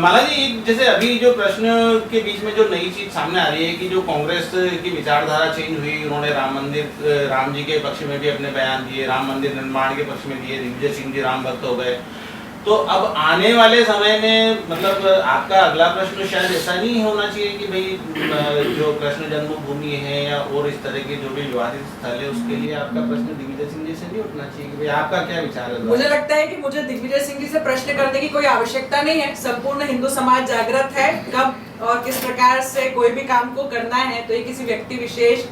माला जी, जैसे अभी जो प्रश्न के बीच में जो नई चीज सामने आ रही है कि जो कांग्रेस की विचारधारा चेंज हुई, उन्होंने राम जी के पक्ष में भी अपने बयान दिए, राम मंदिर निर्माण के पक्ष में दिए, दिग्विजय सिंह जी राम भक्त हो गए। तो अब आने वाले समय में मतलब आपका अगला प्रश्न शायद ऐसा नहीं होना चाहिए कि भाई जो कृष्ण जन्मभूमि है या और इस तरह के जो भी विवादित स्थल है उसके लिए आपका प्रश्न दिग्विजय सिंह जी से नहीं उठना चाहिए कि भाई आपका क्या विचार है? मुझे लगता है कि मुझे दिग्विजय सिंह जी से प्रश्न करने की कोई आवश्यकता नहीं है। संपूर्ण हिंदू समाज जागृत है, कब और किस प्रकार से कोई भी काम को करना है। तो ये किसी व्यक्ति विशेष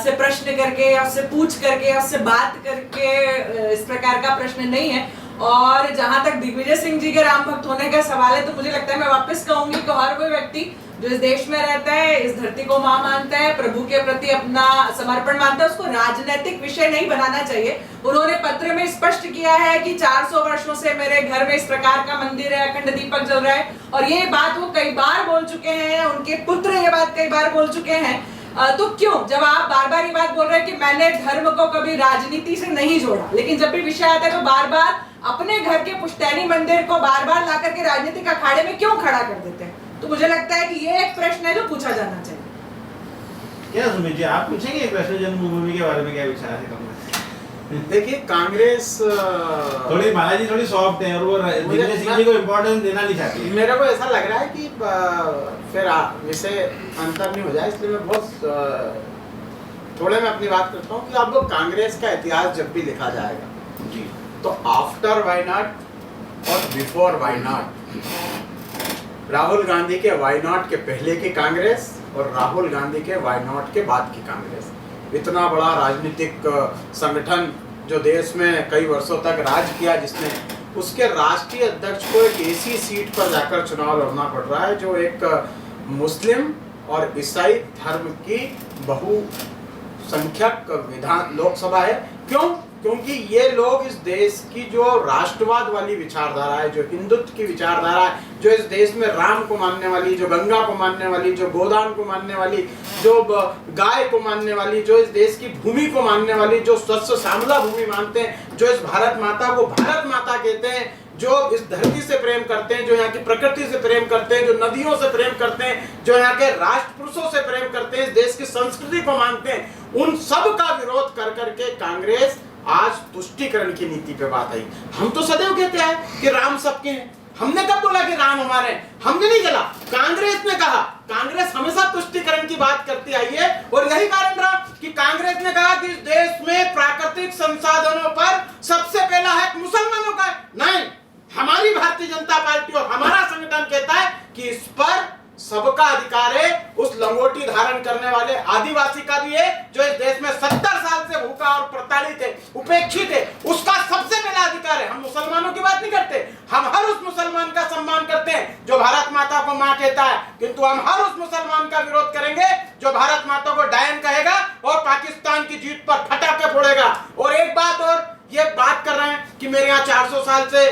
से प्रश्न करके या उससे पूछ करके या उससे बात करके इस प्रकार का प्रश्न नहीं है। और जहां तक दिग्विजय सिंह जी के राम भक्त होने का सवाल है तो मुझे लगता है मैं वापस कहूंगी कि हर कोई व्यक्ति जो इस देश में रहता है, इस धरती को मां मानता है, प्रभु के प्रति अपना समर्पण मानता है, उसको राजनीतिक विषय नहीं बनाना चाहिए। उन्होंने पत्र में स्पष्ट किया है कि 400 वर्षों से मेरे घर में इस प्रकार का मंदिर है, अखंड दीपक जल रहा है, और ये बात वो कई बार बोल चुके हैं, उनके पुत्र ये बात कई बार बोल चुके हैं। तो क्यों, जब आप बार बार ये बात बोल रहे हैं कि मैंने धर्म को कभी राजनीति से नहीं जोड़ा, लेकिन जब भी विषय आता है तो बार बार अपने घर के पुश्तैनी मंदिर को बार बार ला करके राजनीतिक अखाड़े में क्यों खड़ा कर देते हैं? तो मुझे लगता है कि ये एक प्रश्न है जो पूछा जाना चाहिए। क्या सुमित जी, आप पूछेंगे कृष्ण जन्मभूमि के बारे में क्या विचार है कांग्रेस? देखिए, कांग्रेस थोड़ी माला जी थोड़ी सॉफ्ट है और वो दिग्विजय सिंह जी को इम्पोर्टेंस देना नहीं चाहती है। मेरे को ऐसा लग रहा है कि फिर विषय अंतर नहीं हो जाए, इसलिए मैं बहुत थोड़े में अपनी बात करता हूँ कि आप लोग कांग्रेस का इतिहास जब भी लिखा जाएगा जी, तो आफ्टर वाई नॉट और before y naught, Rahul Gandhi के वाई नॉट के पहले की कांग्रेस और राहुल गांधी के वाई नॉट के बाद की कांग्रेस, इतना बड़ा राजनीतिक संगठन जो देश में कई वर्षों तक राज किया, जिसने उसके राष्ट्रीय अध्यक्ष को एक ऐसी सीट पर जाकर चुनाव लड़ना पड़ रहा है जो एक मुस्लिम और ईसाई धर्म की बहुसंख्यक विधान लोकसभा है। क्यों? क्योंकि ये लोग इस देश की जो राष्ट्रवाद वाली विचारधारा है, जो हिंदुत्व की विचारधारा है, जो इस देश में राम को मानने वाली, जो गंगा को मानने वाली, जो गोदान को मानने वाली, जो गाय को मानने वाली, जो इस देश की भूमि को मानने वाली, जो स्वच्छ श्यामला भूमि मानते हैं, जो इस भारत माता को भारत माता कहते हैं, जो इस धरती से प्रेम करते हैं, जो यहाँ की प्रकृति से प्रेम करते हैं, जो नदियों से प्रेम करते हैं, जो यहाँ के राष्ट्र पुरुषों से प्रेम करते हैं, इस देश की संस्कृति को मानते हैं, उन सब का विरोध कर करके कांग्रेस आज तुष्टीकरण की नीति पे बात आई। हम तो सदैव कहते हैं कि राम सबके हैं, हमने कब बोला कि राम हमारे हैं? हमने नहीं बोला, कांग्रेस ने कहा। कांग्रेस हमेशा तुष्टीकरण की बात करती आई है और यही कारण रहा कि कांग्रेस ने कहा कि इस देश में प्राकृतिक संसाधनों पर सबसे पहला हक मुसलमानों का है। नहीं, हमारी भारतीय जनता पार्टी और हमारा संगठन कहता है कि इस पर सबका अधिकार है। उस लंगोटी धारण करने वाले आदिवासी का भी है जो इस देश में 70 साल से भूखा और प्रताड़ित है, उपेक्षित है, उसका सबसे पहला अधिकार है। हम मुसलमानों की बात नहीं करते, हम हर उस मुसलमान का सम्मान करते हैं जो भारत माता को मां कहता है, किंतु हम हर उस मुसलमान का विरोध करेंगे जो भारत माता को डायन कहेगा और पाकिस्तान की जीत पर फटाके फोड़ेगा। और एक बात और, ये बात कर रहे हैं कि मेरे यहाँ 400 साल से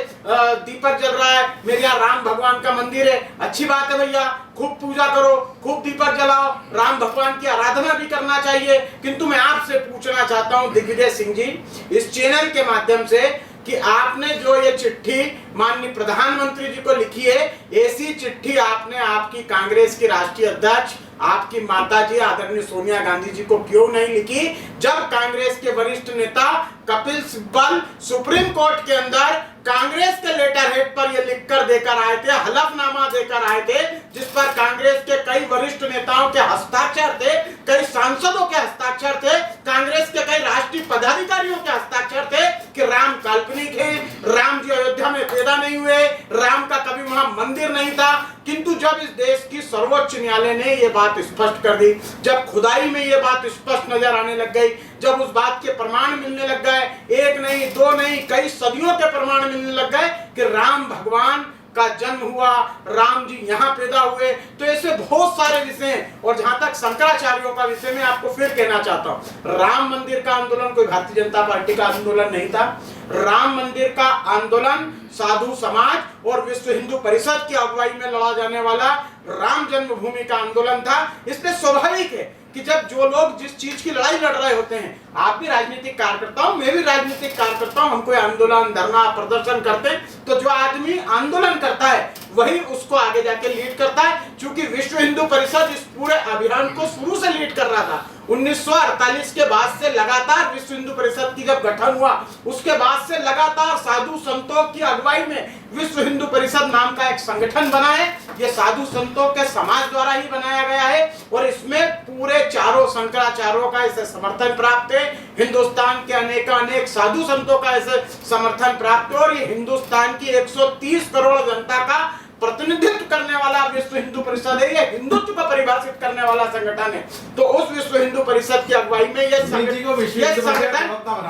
दीपक जल रहा है, मेरे यहाँ राम भगवान का मंदिर है। अच्छी बात है भैया, खूब पूजा करो, खूब दीपक जलाओ, राम भगवान की आराधना भी करना चाहिए। किंतु मैं आपसे पूछना चाहता हूं दिग्विजय सिंह जी, इस चैनल के माध्यम से, कि आपने जो ये चिट्ठी माननीय प्रधानमंत्री जी को लिखी है, ऐसी चिट्ठी आपने आपकी कांग्रेस की राष्ट्रीय अध्यक्ष आपकी माता जी आदरणीय सोनिया गांधी जी को क्यों नहीं लिखी, जब कांग्रेस के वरिष्ठ नेता कपिल सिब्बल सुप्रीम कोर्ट के अंदर कांग्रेस के लेटर हेड पर यह लिखकर देकर आए थे, हलफनामा देकर आए थे, जिस पर कांग्रेस के कई वरिष्ठ नेताओं के हस्ताक्षर थे, कई सांसदों के हस्ताक्षर थे, कांग्रेस के कई राष्ट्रीय पदाधिकारियों के हस्ताक्षर थे कि राम काल्पनिक है, राम जी अयोध्या में पैदा नहीं हुए, राम का कभी वहां मंदिर नहीं था। किंतु जब इस देश की सर्वोच्च न्यायालय ने यह बात स्पष्ट कर दी, जब खुदाई में यह बात स्पष्ट नजर आने लग गई, जब उस बात के प्रमाण मिलने लग गए, एक नहीं दो नहीं कई सदियों के प्रमाण मिलने लग गए कि राम भगवान का जन्म हुआ, राम जी यहाँ पैदा हुए, तो ऐसे बहुत सारे विषय हैं। और जहां तक शंकराचार्यों का विषय में आपको फिर कहना चाहता हूं, राम मंदिर का आंदोलन कोई भारतीय जनता पार्टी का आंदोलन नहीं था। राम मंदिर का आंदोलन साधु समाज और विश्व हिंदू परिषद की अगुवाई में लड़ा जाने वाला राम जन्मभूमि का आंदोलन था। इसलिए स्वाभाविक है कि जब जो लोग जिस चीज की लड़ाई लड़ रहे होते हैं, आप भी राजनीतिक कार्यकर्ता हूं, मैं भी राजनीतिक कार्यकर्ता हूं, हम कोई आंदोलन धरना प्रदर्शन करते हैं तो जो आदमी आंदोलन करता है वही उसको आगे जाके लीड करता है। क्योंकि विश्व हिंदू परिषद इस पूरे अभियान को शुरू से लीड कर रहा था। 1948 के बाद से लगातार विश्व हिंदू परिषद की जब गठन हुआ, उसके बाद से लगातार साधु संतों की अगुवाई में विश्व हिंदू परिषद नाम का एक संगठन बना है। ये साधु संतों के समाज द्वारा ही बनाया गया है और इसमें पूरे चारों शंकराचार्यों का इसे समर्थन प्राप्त है। हिंदुस्तान के अनेक साधु संतों का इसे समर्थन प्राप्त है और ये हिंदुस्तान की 130 करोड़ जनता का प्रतिनिधित्व करने वाला विश्व हिंदू परिषद है। ये हिंदुत्व को परिभाषित करने वाला संगठन है। तो उस विश्व हिंदू परिषद की अगुवाई में ये संगठन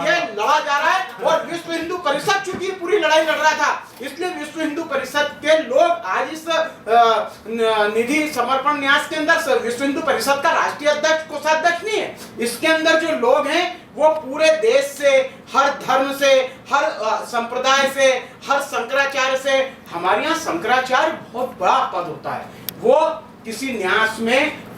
ये लड़ा जा रहा है और विश्व हिंदू परिषद चूंकि पूरी लड़ाई लड़ रहा था, इसलिए विश्व हिंदू परिषद के लोग आज इस निधि समर्पण न्यास के अंदर विश्व हिंदू परिषद का राष्ट्रीय अध्यक्ष कोषाध्यक्ष नहीं है। इसके अंदर जो लोग हैं वो पूरे देश से, हर धर्म से, हर संप्रदाय से, हर शंकराचार्य से। हमारे यहाँ शंकराचार्य बहुत बड़ा पद होता है, वो किसी न्यास में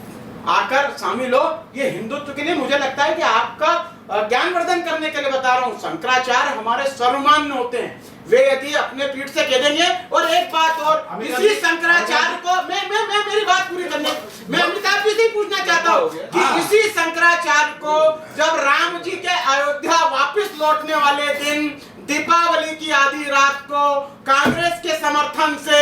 आकर शामिल हो। ये हिंदुत्व के लिए मुझे लगता है कि आपका ज्ञानवर्धन करने के लिए बता रहा हूँ। शंकराचार्य हमारे सर्वमान्य होते हैं। वे यदि अपने पीठ से कह देंगे। और एक बात और, इसी शंकराचार्य को मैं मेरी बात पूरी करने, मैं अमिताभ जी से पूछना चाहता हूँ कि इसी शंकराचार्य को जब राम जी के अयोध्या वापस लौटने वाले दिन दीपावली की आधी रात को कांग्रेस के समर्थन से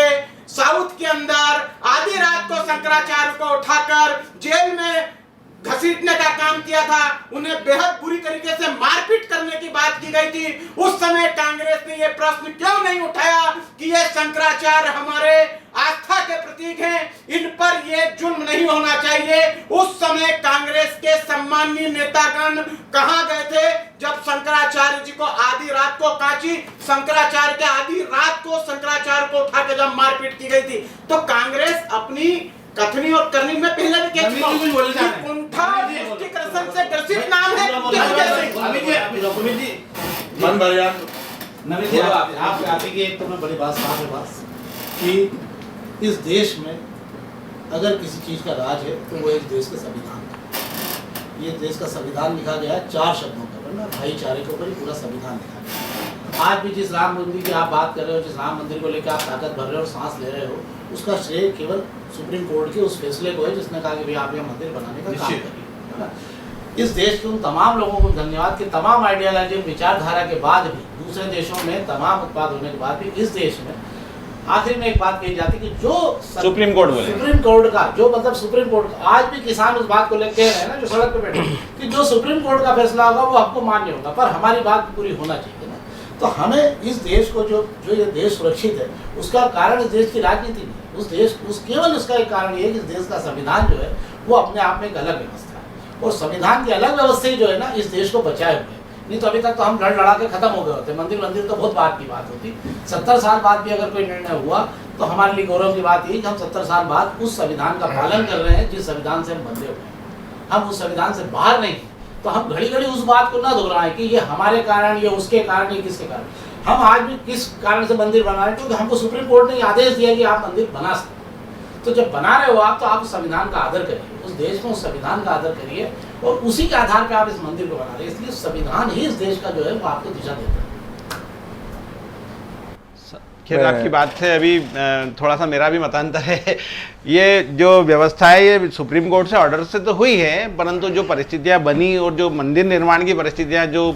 साउथ के अंदर आधी रात को शंकराचार्य को उठाकर जेल में घसीटने का काम किया था, उन्हें बेहद बुरी तरीके से मारपीट करने की बात की गई थी, उस समय कांग्रेस ने यह प्रश्न क्यों नहीं उठाया कि ये शंकराचार्य हमारे आस्था के प्रतीक हैं, इन पर ये जुल्म नहीं होना चाहिए। उस समय कांग्रेस के सम्मानीय नेतागण कहां गए थे जब शंकराचार्य जी को आधी रात को शंकराचार्य के आधी रात को शंकराचार्य को उठा के जब मारपीट की गई थी। तो कांग्रेस अपनी कथनी और करनी में पहले भी कह चुका हूं, कुंठा दृष्टिकर्षण से ग्रसित नाम है। नवीन जी, आप आगे की एक तो मैं बड़ी बात साफ है बात कि इस देश में अगर किसी चीज का राज है तो वो इस देश का संविधान है। ये देश का संविधान लिखा गया है 4 शब्दों का, वरना भाईचारे के ऊपर ही पूरा संविधान लिखा गया है। आज भी जिस राम मंदिर की आप बात कर रहे हो, जिस राम मंदिर को लेकर आप ताकत भर रहे हो और सांस ले रहे हो, उसका श्रेय केवल सुप्रीम कोर्ट के उस फैसले को है जिसने कहा कि भाई आप ये मंदिर बनाने का काम करिए, है ना। इस देश के उन तमाम लोगों को धन्यवाद कि तमाम आइडियोलॉजी विचारधारा के बाद भी, दूसरे देशों में तमाम उत्पाद होने के बाद भी इस देश में आखिर में एक बात कही जाती है कि जो सुप्रीम कोर्ट का जो मतलब सुप्रीम कोर्ट का, आज भी किसान उस बात को लेकर कह रहे हैं ना, जो सड़क पे बैठे कि जो सुप्रीम कोर्ट का फैसला होगा वो आपको मान्य होगा, पर हमारी बात पूरी होना चाहिए ना। तो हमें इस देश को जो ये देश सुरक्षित है उसका कारण इस देश की राजनीति नहीं है। केवल उसका एक कारण ये है कि इस देश का संविधान जो है वो अपने आप में एक अलग व्यवस्था है और संविधान की अलग व्यवस्था ही जो है ना इस देश को बचाए हुए है। नहीं तो अभी तक तो हम लड़ा के खत्म हो गए होते। मंदिर तो बहुत बात की बात होती। 70 साल बाद भी अगर कोई निर्णय हुआ तो हमारे लिए गौरव की बात यही कि हम 70 साल बाद उस संविधान का पालन कर रहे हैं जिस संविधान से हम बंधे हुए हैं। हम उस संविधान से बाहर नहीं, तो हम घड़ी घड़ी उस बात को ना दोहराएं कि ये हमारे कारण, ये उसके कारण, ये किसके कारण। हम आज भी किस कारण से मंदिर बना रहे हैं, क्योंकि हमको सुप्रीम कोर्ट ने आदेश दिया कि आप मंदिर बना सकते। तो जब बना रहे हो आप, तो आप उस संविधान का आदर करिए, उस देश में उस संविधान का आदर करिए और उसी के आधार पर आप इस मंदिर को बना रहे हैं। इसलिए संविधान ही इस देश का जो है वो आपको दिशा देता है। खैर आपकी बात से अभी थोड़ा सा मेरा भी मतांतर है। ये जो व्यवस्था है ये सुप्रीम कोर्ट से ऑर्डर से तो हुई है, परंतु जो परिस्थितियां बनी और जो मंदिर निर्माण की परिस्थितियां जो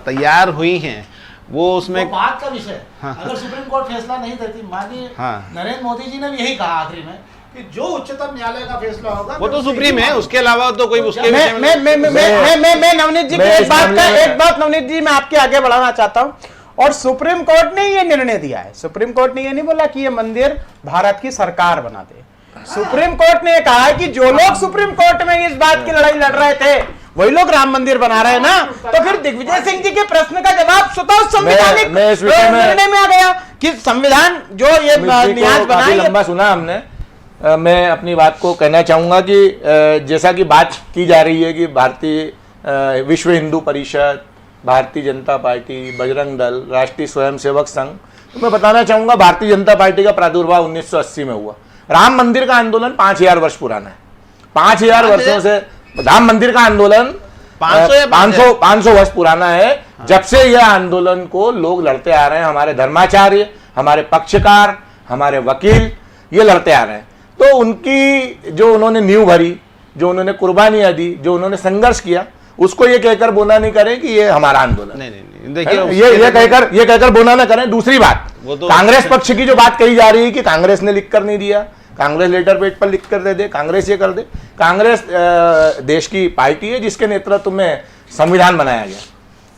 तैयार हुई हैं वो उसमें वो बात का विषय है। हाँ। अगर सुप्रीम कोर्ट फैसला नहीं देती, माननीय हाँ। नरेंद्र मोदी जी ने भी यही कहा आखिरी में कि जो उच्चतम न्यायालय का फैसला होगा वो तो सुप्रीम है, उसके अलावा तो कोई उसके मैं विषय में मैं नवनीत जी की मैं एक इस बात मामले में- नवनीत जी मैं आपके आगे बढ़ाना चाहता हूं। और सुप्रीम कोर्ट ने ये निर्णय दिया है, सुप्रीम कोर्ट ने ये नहीं बोला कि ये मंदिर भारत की सरकार बना दे। सुप्रीम कोर्ट ने कहा है कि जो लोग सुप्रीम कोर्ट में इस बात की लड़ाई लड़ रहे थे वही लोग राम मंदिर बना रहे हैं ना, तो फिर दिग्विजय सिंह जी के प्रश्न का जवाब स्वतः संवैधानिक मैं इस विषय में- निर्णय में आ गया कि संविधान जो ये मिस्त्री को न्यास काफी बनाए। लंबा सुना हमने। मैं अपनी बात को कहना चाहूंगा कि जैसा कि बात की जा रही है कि भारतीय विश्व हिंदू परिषद, भारतीय जनता पार्टी, बजरंग दल, राष्ट्रीय स्वयंसेवक संघ, तो मैं बताना चाहूंगा भारतीय जनता पार्टी का प्रादुर्भाव 1980 में हुआ। राम मंदिर का आंदोलन 5000 वर्ष पुराना है। 5000 वर्षों से राम मंदिर का आंदोलन 500 वर्ष पुराना है। जब से यह आंदोलन को लोग लड़ते आ रहे हैं, हमारे धर्माचार्य, हमारे पक्षकार, हमारे वकील ये लड़ते आ रहे हैं। तो उनकी जो उन्होंने नींव भरी, जो उन्होंने कुर्बानियां दी, जो उन्होंने संघर्ष किया, उसको ये कहकर बोना नहीं करें कि ये हमारा आंदोलन। नहीं देखिए ये कहकर बोना ना करें। दूसरी बात, वो तो कांग्रेस पक्ष की जो बात कही जा रही है कि कांग्रेस ने लिख कर नहीं दिया, कांग्रेस लेटर पेड पर लिख कर दे दे, कांग्रेस ये कर दे। कांग्रेस देश की पार्टी है जिसके नेतृत्व में संविधान बनाया गया।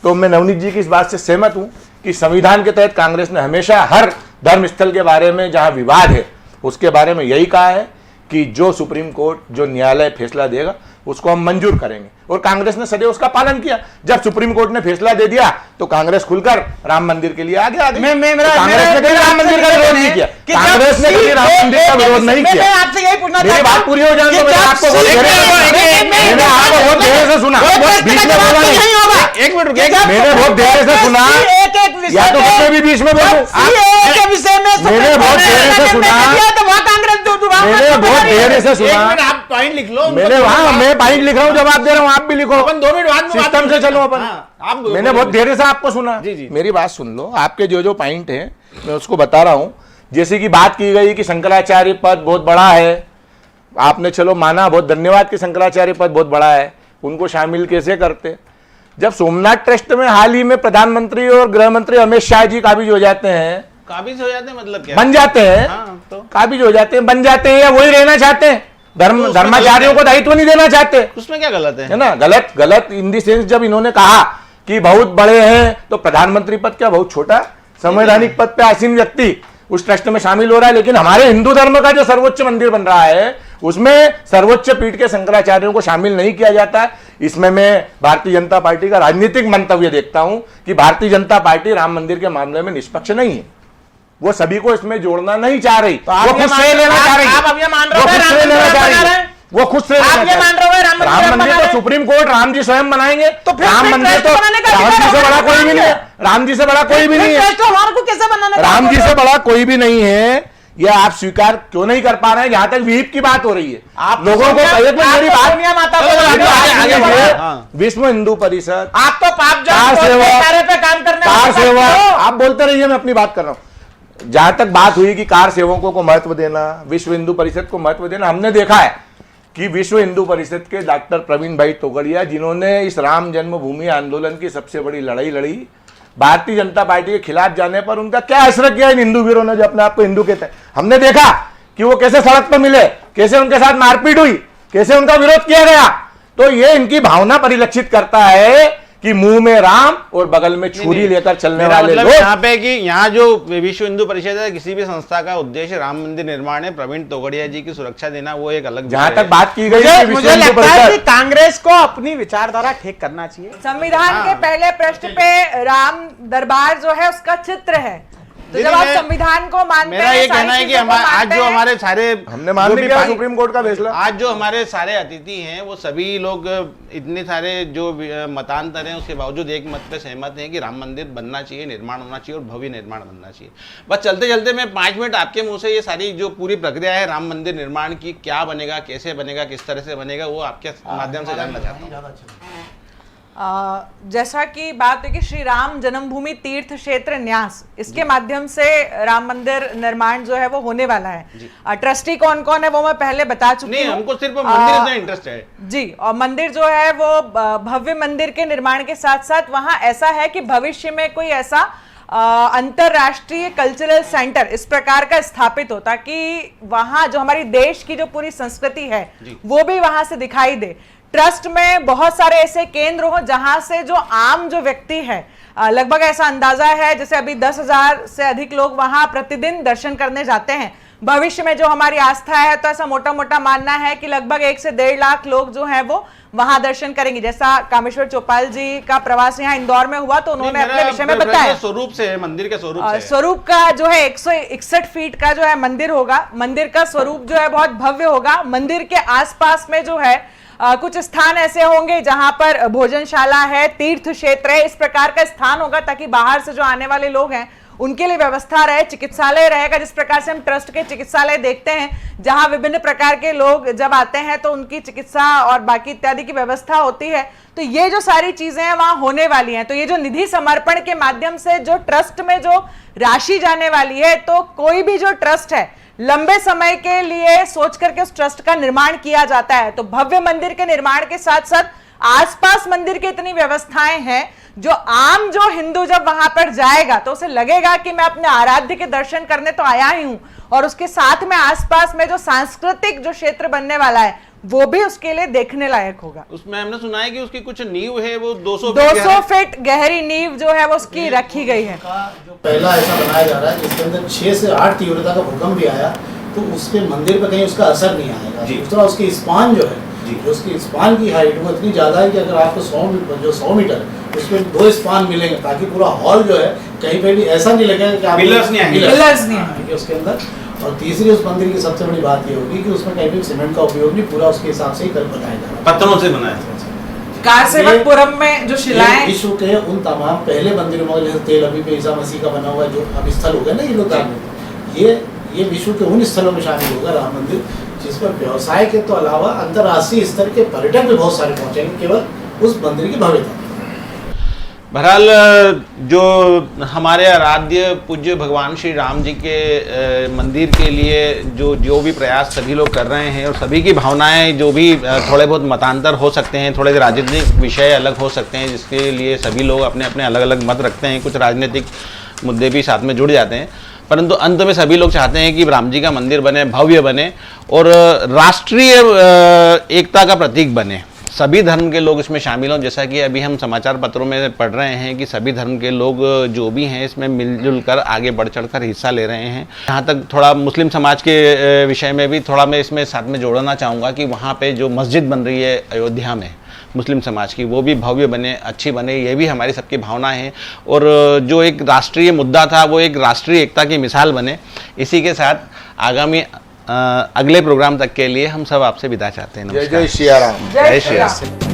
तो मैं नवनीत जी की इस बात से सहमत हूं कि संविधान के तहत कांग्रेस ने हमेशा हर धर्म स्थल के बारे में जहां विवाद है उसके बारे में यही कहा है कि जो सुप्रीम कोर्ट, जो न्यायालय फैसला देगा उसको हम मंजूर करेंगे, और कांग्रेस ने सदैव उसका पालन किया। जब सुप्रीम कोर्ट ने फैसला दे दिया तो कांग्रेस खुलकर राम मंदिर के लिए आगे आ गई। कांग्रेस ने कभी राम मंदिर का विरोध नहीं किया। कांग्रेस ने कभी राम मंदिर का विरोध नहीं किया। मैं आपसे यही पूछना मेरी बात पूरी हो जाने दो। मैंने आपको बहुत देर से सुना, बीच में बोला नहीं। एक मिनट मैंने बहुत देर से सुना, या तो मैं भी बीच में बोलूं। मैंने बहुत देर से सुना, मैंने बहुत देर से सुना। आप पॉइंट लिख लो। मैंने वहां मैं पॉइंट लिख रहा हूं, जवाब दे रहा हूं, आप भी लिखो। अपन 2 मिनट बाद में सिस्टम से चलो अपन। आप मैंने बहुत देर से आपको सुना। जी। मेरी बात सुन लो। आपके जो जो पॉइंट है मैं उसको बता रहा हूं। जैसे कि बात की गई कि शंकराचार्य पद बहुत बड़ा है, आपने चलो माना, बहुत धन्यवाद कि शंकराचार्य पद बहुत बड़ा है, उनको शामिल कैसे करते। जब सोमनाथ ट्रस्ट में हाल ही में प्रधानमंत्री और गृह मंत्री अमित शाह जी काबिज हो जाते हैं, काबिज हो जाते हैं मतलब क्या? बन जाते हैं, हाँ, तो काबिज हो जाते हैं, बन जाते हैं, या वही रहना चाहते हैं, धर्माचार्यों को दायित्व नहीं देना चाहते, उसमें क्या गलत है? है ना? गलत इन दी सेंस जब इन्होंने कहा कि बहुत बड़े हैं तो प्रधानमंत्री पद क्या बहुत छोटा, संवैधानिक पद पे आसीन व्यक्ति उस ट्रस्ट में शामिल हो रहा है। लेकिन हमारे हिंदू धर्म का जो सर्वोच्च मंदिर बन रहा है उसमें सर्वोच्च पीठ के शंकराचार्यों को शामिल नहीं किया जाता। इसमें मैं भारतीय जनता पार्टी का राजनीतिक मंतव्य देखता हूं कि भारतीय जनता पार्टी राम मंदिर के मामले में निष्पक्ष नहीं है। वो सभी को इसमें जोड़ना नहीं चाह रही, वो खुद से लेना चाह रही, आप अब ये मान रहे हो वो खुद से लेना चाह रही है, वो खुद से आप ये मान रहे हो राम मंदिर तो सुप्रीम कोर्ट राम जी स्वयं बनाएंगे। तो फिर राम मंदिर तो बनाने का राम जी से बड़ा कोई भी नहीं है, राम जी से बड़ा कोई भी नहीं है, को कैसे बनाना राम जी से बड़ा कोई भी नहीं है। ये आप स्वीकार क्यों नहीं कर पा रहे हैं? जहां तक विहिप की बात हो रही है, आप लोगों को मेरी बात सोनिया माता को विश्व हिंदू परिषद, आप तो पाप कार सेवा, पे काम करने कार सेवा, आप बोलते रहिए, मैं अपनी बात कर रहा हूं। जहां तक बात हुई कि कार सेवकों को महत्व देना, विश्व हिंदू परिषद को महत्व देना, हमने देखा है कि विश्व हिंदू परिषद के डॉक्टर प्रवीण भाई तोगड़िया, जिन्होंने इस राम जन्मभूमि आंदोलन की सबसे बड़ी लड़ाई लड़ी, भारतीय जनता पार्टी के खिलाफ जाने पर उनका क्या असर किया इन हिंदू वीरों ने जो अपने आप को हिंदू कहते हैं। हमने देखा कि वो कैसे सड़क पर मिले, कैसे उनके साथ मारपीट हुई, कैसे उनका विरोध किया गया। तो ये इनकी भावना परिलक्षित करता है कि मुंह में राम और बगल में छुरी लेकर चलने वाले मतलब लोग। यहाँ पे कि यहाँ जो विश्व हिंदू परिषद है, किसी भी संस्था का उद्देश्य राम मंदिर निर्माण है, प्रवीण तोगड़िया जी की सुरक्षा देना वो एक अलग जहां विषय तक है। बात की गई है, मुझे लगता है कि कांग्रेस को अपनी विचारधारा ठीक करना चाहिए। संविधान के पहले पृष्ठ पे राम दरबार जो है उसका चित्र है, तो जब आप संविधान को मानते मेरा हैं, ये कहना है कि आज जो हमारे सारे हमने मान लिया सुप्रीम कोर्ट का फैसला, आज जो हमारे सारे अतिथि हैं वो सभी लोग इतने सारे जो मतांतर हैं उसके बावजूद एक मत पे सहमत हैं कि राम मंदिर बनना चाहिए, निर्माण होना चाहिए और भव्य निर्माण बनना चाहिए। बस चलते चलते मैं 5 मिनट आपके मुंह से ये सारी जो पूरी प्रक्रिया है राम मंदिर निर्माण की, क्या बनेगा, कैसे बनेगा, किस तरह से बनेगा, वो आपके माध्यम से जानना चाहता हूँ। जैसा कि बात है कि श्री राम जन्मभूमि तीर्थ क्षेत्र न्यास, इसके माध्यम से राम मंदिर निर्माण जो है वो होने वाला है। ट्रस्टी कौन कौन है वो मैं पहले बता चुकी नहीं, हूँ। हमको सिर्फ मंदिर से इंटरेस्ट है जी, और मंदिर जो है वो भव्य मंदिर के निर्माण के साथ साथ वहां ऐसा है कि भविष्य में कोई ऐसा अंतरराष्ट्रीय कल्चरल सेंटर इस प्रकार का स्थापित हो ताकि वहां जो हमारी देश की जो पूरी संस्कृति है वो भी वहां से दिखाई दे। ट्रस्ट में बहुत सारे ऐसे केंद्र हो जहां से जो आम जो व्यक्ति है, लगभग ऐसा अंदाजा है जैसे अभी 10,000 से अधिक लोग वहां प्रतिदिन दर्शन करने जाते हैं। भविष्य में जो हमारी आस्था है तो ऐसा मोटा मोटा मानना है कि लगभग 1 से 1.5 लाख लोग जो हैं वो वहां दर्शन करेंगे। जैसा कामेश्वर चौपाल जी का प्रवास यहाँ इंदौर में हुआ तो उन्होंने अपने विषय में बताया। स्वरूप से है, मंदिर के स्वरूप से स्वरूप का जो है 161 फीट का जो है मंदिर होगा। मंदिर का स्वरूप जो है बहुत भव्य होगा। मंदिर के आसपास में जो है कुछ स्थान ऐसे होंगे जहां पर भोजनशाला है, तीर्थ क्षेत्र है, इस प्रकार का स्थान होगा ताकि बाहर से जो आने वाले लोग हैं उनके लिए व्यवस्था रहे। चिकित्सालय रहेगा, जिस प्रकार से हम ट्रस्ट के चिकित्सालय देखते हैं जहां विभिन्न प्रकार के लोग जब आते हैं तो उनकी चिकित्सा और बाकी इत्यादि की व्यवस्था होती है। तो ये जो सारी चीजें हैं वहां होने वाली हैं। तो ये जो निधि समर्पण के माध्यम से जो ट्रस्ट में जो राशि जाने वाली है, तो कोई भी जो ट्रस्ट है लंबे समय के लिए सोच करके उस ट्रस्ट का निर्माण किया जाता है। तो भव्य मंदिर के निर्माण के साथ साथ आसपास मंदिर की इतनी व्यवस्थाएं हैं जो आम जो हिंदू जब वहां पर जाएगा तो उसे लगेगा कि मैं अपने आराध्य के दर्शन करने तो आया ही हूं, और उसके साथ में आसपास में जो सांस्कृतिक जो क्षेत्र बनने वाला है वो भी उसके लिए देखने लायक होगा। उसमें हमने सुना है कि उसकी कुछ नींव है वो 200 फीट गहरी नींव जो है वो उसकी रखी गई है। जो पहला ऐसा बनाया जा रहा है जिसके अंदर 6 से 8 तीव्रता का भूकंप भी आया तो उस पे मंदिर पे कहीं उसका असर नहीं आएगा। दूसरा उसकी स्पान जो है, जो उसकी स्पान की हाइट वो इतनी ज्यादा है कि अगर आपको 100 मीटर उसमें 2 स्पान मिलेंगे ताकि पूरा हॉल जो है कहीं पे भी ऐसा नहीं लगेगा कि पिलर्स नहीं आएंगे उसके अंदर। और तीसरी उस मंदिर की सबसे बड़ी बात ये होगी कि उसमें कहीं भी सीमेंट का उपयोग नहीं, पूरा उसके हिसाब से ही बनाया जा रहा है, पत्थरों से बनाया है। कारसेवकपुरम में जो शिलाएं विश्व के उन तमाम पहले मंदिरों में जैसे तेल अभी पे ईसा मसीह का बना हुआ है जो अब स्थल हो गया ना, ये लोग ये विश्व के उन स्थलों में शामिल होगा राम मंदिर जिसमें व्यवसाय के तो अलावा अंतर्राष्ट्रीय स्तर के पर्यटक भी बहुत सारे पहुंचेंगे केवल उस मंदिर की भव्यता। बहरहाल जो हमारे आराध्य पूज्य भगवान श्री राम जी के मंदिर के लिए जो भी प्रयास सभी लोग कर रहे हैं और सभी की भावनाएं जो भी थोड़े बहुत मतांतर हो सकते हैं, थोड़े राजनीतिक विषय अलग हो सकते हैं जिसके लिए सभी लोग अपने अपने अलग अलग मत रखते हैं, कुछ राजनीतिक मुद्दे भी साथ में जुड़ जाते हैं, परंतु अंत में सभी लोग चाहते हैं कि राम जी का मंदिर बने, भव्य बने और राष्ट्रीय एकता का प्रतीक बने। सभी धर्म के लोग इसमें शामिल हों, जैसा कि अभी हम समाचार पत्रों में पढ़ रहे हैं कि सभी धर्म के लोग जो भी हैं इसमें मिलजुल कर आगे बढ़ चढ़ कर हिस्सा ले रहे हैं। यहाँ तक थोड़ा मुस्लिम समाज के विषय में भी थोड़ा मैं इसमें साथ में जोड़ना चाहूँगा कि वहाँ पे जो मस्जिद बन रही है अयोध्या में मुस्लिम समाज की, वो भी भव्य बने, अच्छी बने, ये भी हमारी सबकी भावना है। और जो एक राष्ट्रीय मुद्दा था वो एक राष्ट्रीय एकता की मिसाल बने। इसी के साथ आगामी अगले प्रोग्राम तक के लिए हम सब आपसे विदा चाहते हैं। जय जय श्री राम। जय श्री राम।